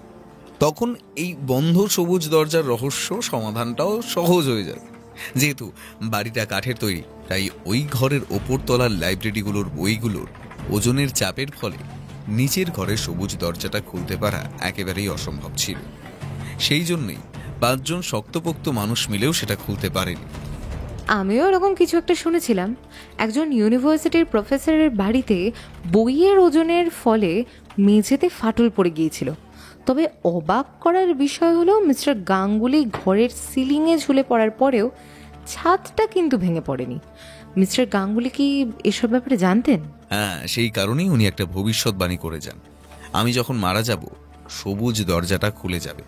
তখন এই বন্ধ সবুজ দরজার রহস্য সমাধানটাও সহজ হয়ে যাবে। যেহেতু বাড়িটা কাঠের তৈরি, তাই ওই ঘরের ওপর তলার লাইব্রেরিগুলোর বইগুলোর ওজনের চাপের ফলে নিচের ঘরের সবুজ দরজাটা খুলতে পারা একেবারেই অসম্ভব ছিল। সেই জন্যই 5 জন শক্তপোক্ত মানুষ মিলেও সেটা খুলতে পারেনি। আমিও এরকম কিছু একটা শুনেছিলাম। একজন ইউনিভার্সিটির প্রফেসরের বাড়িতে বইয়ের ওজনের ফলে মেঝেতে ফাটল পড়ে গিয়েছিল। তবে অবাক করার বিষয় হলো মিস্টার গাঙ্গুলি ঘরের সিলিংয়ে ঝুলে পড়ার পরেও ছাদটা কিন্তু ভেঙে পড়েনি। মিস্টার গাঙ্গুলি কি এসব ব্যাপারে জানতেন? হ্যাঁ, সেই কারণেই উনি একটা ভবিষ্যৎবাণী করে যান। আমি যখন মারা যাব সবুজ দরজাটা খুলে যাবে।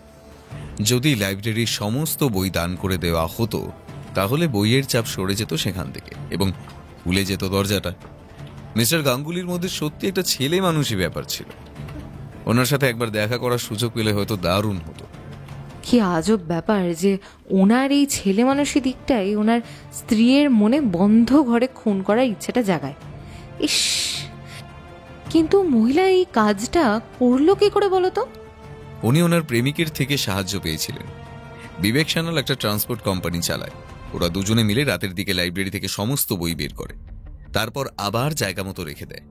যদি লাইব্রেরির সমস্ত বই দান করে দেওয়া হতো তাহলে বইয়ের চাপ সরে যেত সেখান থেকে এবং খুলে যেত দরজাটা। মিস্টার গাঙ্গুলির মধ্যে সত্যি একটা ছেলে মানুষই ব্যাপার ছিল। ওনার সাথে একবার দেখা করার সুযোগ পেলে হয়তো দারুণ হতো। কি আজব ব্যাপার যে ওনার এই ছেলে মানুষই দিকটাই ওনার স্ত্রীর মনে বন্ধ ঘরে খুন করার ইচ্ছাটা জাগায়। ইস, কিন্তু মহিলা এই কাজটা করলো কি করে বলো তো? উনি ওনার প্রেমিকের থেকে সাহায্য পেয়েছিলেন। বিবেক সান্যাল একটা ট্রান্সপোর্ট কোম্পানি চালায়। ওরা দুজনে মিলে রাতের দিকে লাইব্রেরি থেকে সমস্ত বই বের করে, তারপর আবার জায়গা মতো রেখে দেয়।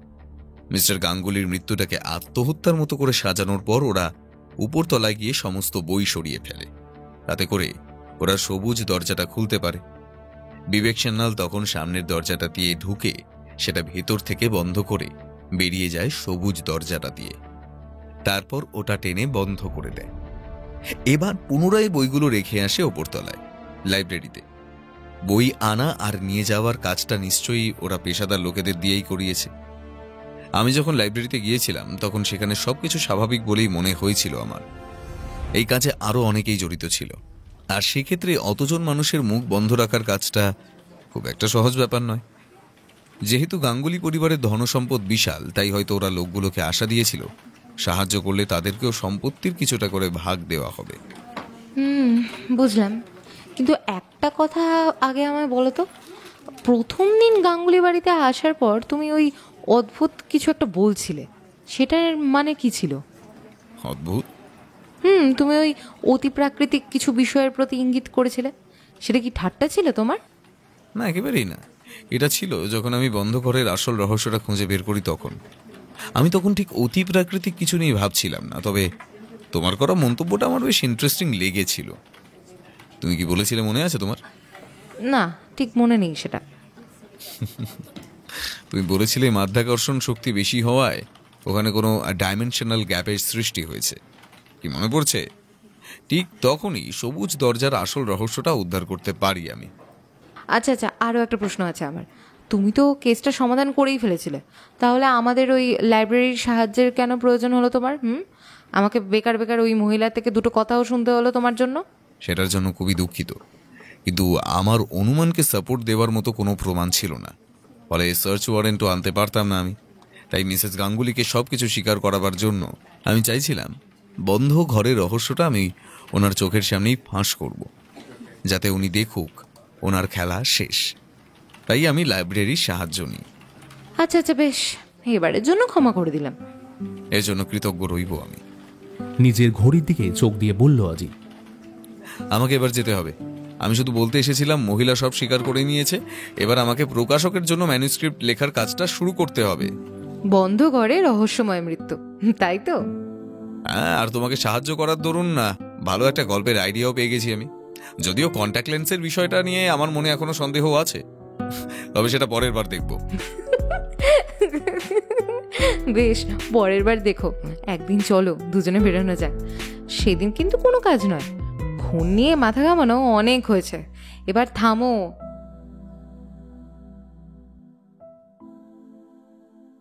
মিস্টার গাঙ্গুলির মৃত্যুটাকে আত্মহত্যার মতো করে সাজানোর পর ওরা উপরতলায় গিয়ে সমস্ত বই সরিয়ে ফেলে। তাতে করে ওরা সবুজ দরজাটা খুলতে পারে। বিবেক সান্যাল তখন সামনের দরজাটা দিয়ে ঢুকে সেটা ভেতর থেকে বন্ধ করে বেরিয়ে যায় সবুজ দরজাটা দিয়ে। তারপর ওটা টেনে বন্ধ করে দেয়। এবার পুনরায় বইগুলো রেখে আসে ওপরতলায় লাইব্রেরিতে। বই আনা আর নিয়ে যাওয়ার কাজটা নিশ্চয়ই ওরা পেশাদার লোকেদের দিয়েই করিয়েছে। আমি যখন লাইব্রেরিতে গিয়েছিলাম তখন সেখানে সবকিছু স্বাভাবিক বলেই মনে হয়েছিল আমার। এই কাজে আরো অনেকেই জড়িত ছিল, আর সেক্ষেত্রে অতজন মানুষের মুখ বন্ধ রাখার কাজটা খুব একটা সহজ ব্যাপার নয়। যেহেতু গাঙ্গুলি পরিবারের ধনসম্পদ বিশাল, তাই হয়তো ওরা লোকগুলোকে আশা দিয়েছিল সাহায্য করলে তাদেরকেও সম্পত্তির কিছুটা করে ভাগ দেওয়া হবে। বুঝলাম, কিন্তু একটা কথা আগে আমায় বলো তো, প্রথম দিন গাঙ্গুলি বাড়িতে আসার পর তুমি ওই অদ্ভুত কিছু একটা বলছিলে, সেটার মানে কি ছিল? অদ্ভুত? তুমি ওই অতি প্রাকৃতিক কিছু বিষয়ের প্রতি ইঙ্গিত করেছিলে, সেটা কি ঠাট্টা ছিল তোমার? না, একেবারেই না। এটা ছিল যখন আমি বন্ধ ঘরের আসল রহস্যটা খুঁজে বের করি তখন। আমি তখন ঠিক অতি প্রাকৃতিক কিছু নিয়ে ভাবছিলাম না, তবে তোমার করা মন্তব্যটা আমার বেশ ইন্টারেস্টিং লেগেছিল। তুমি কি বলেছিলে মনে আছে তোমার? না, ঠিক মনে নেই সেটা। তুমি বলেছিলে মাধ্যাকর্ষণ শক্তি বেশি হওয়ায় ওখানে কোনো ডাইমেনশনাল গ্যাপের সৃষ্টি হয়েছে, কি মনে পড়ছে? ঠিক তখনই সবুজ দরজার আসল রহস্যটা উদ্ধার করতে পারি আমি। আচ্ছা, আরও একটা প্রশ্ন আছে আমার। তুমি তো কেসটা সমাধান করেই ফেলেছিলে, তাহলে আমাদের ওই লাইব্রেরির সাহায্যের কেন প্রয়োজন হলো তোমার? আমাকে বেকার বেকার ওই মহিলা থেকে দুটো কথাও শুনতে হলো তোমার জন্য। সেটার জন্য খুবই দুঃখিত, কিন্তু আমার অনুমানকে সাপোর্ট দেওয়ার মতো কোনো প্রমাণ ছিল না, ফলে সার্চ ওয়ারেন্টও আনতে পারতাম না আমি। তাই মিসেস গাঙ্গুলিকে সবকিছু স্বীকার করাবার জন্য আমি চাইছিলাম বন্ধ ঘরের রহস্যটা আমি ওনার চোখের সামনেই ফাঁস করব, যাতে উনি দেখুক ওনার খেলা শেষ। তাই আমি লাইব্রেরির সাহায্য নিই। আচ্ছা, বেশ, এবারের জন্য ক্ষমা করে দিলাম। এর জন্য কৃতজ্ঞ রইব আমি। নিজের ঘড়ির দিকে চোখ দিয়ে বলল অজিত। আমাকে এবার যেতে হবে। আমি শুধু বলতে এসেছিলাম মহিলা সব স্বীকার করে নিয়েছে, এবার আমাকে প্রকাশকের জন্য ম্যানুস্ক্রিপ্ট লেখার কাজটা শুরু করতে হবে। বন্ধ ঘরে রহস্যময় মৃত্যু, তাই তো? হ্যাঁ, আর তোমাকে সাহায্য করার দরুন না ভালো একটা গল্পের আইডিয়াও পেয়ে গেছি আমি। যদিও কন্ট্যাক্ট লেন্সের বিষয়টা নিয়ে আমার মনে এখনো সন্দেহ আছে, তবে সেটা পরের বার দেখব। বেশ, পরের বার দেখো। একদিন চলো দুজনে বেরোনো যাক। সেদিন কিন্তু কোনো কাজ নয়, খুন নিয়ে মাথা ঘামানো অনেক হয়েছে। এবার থামো,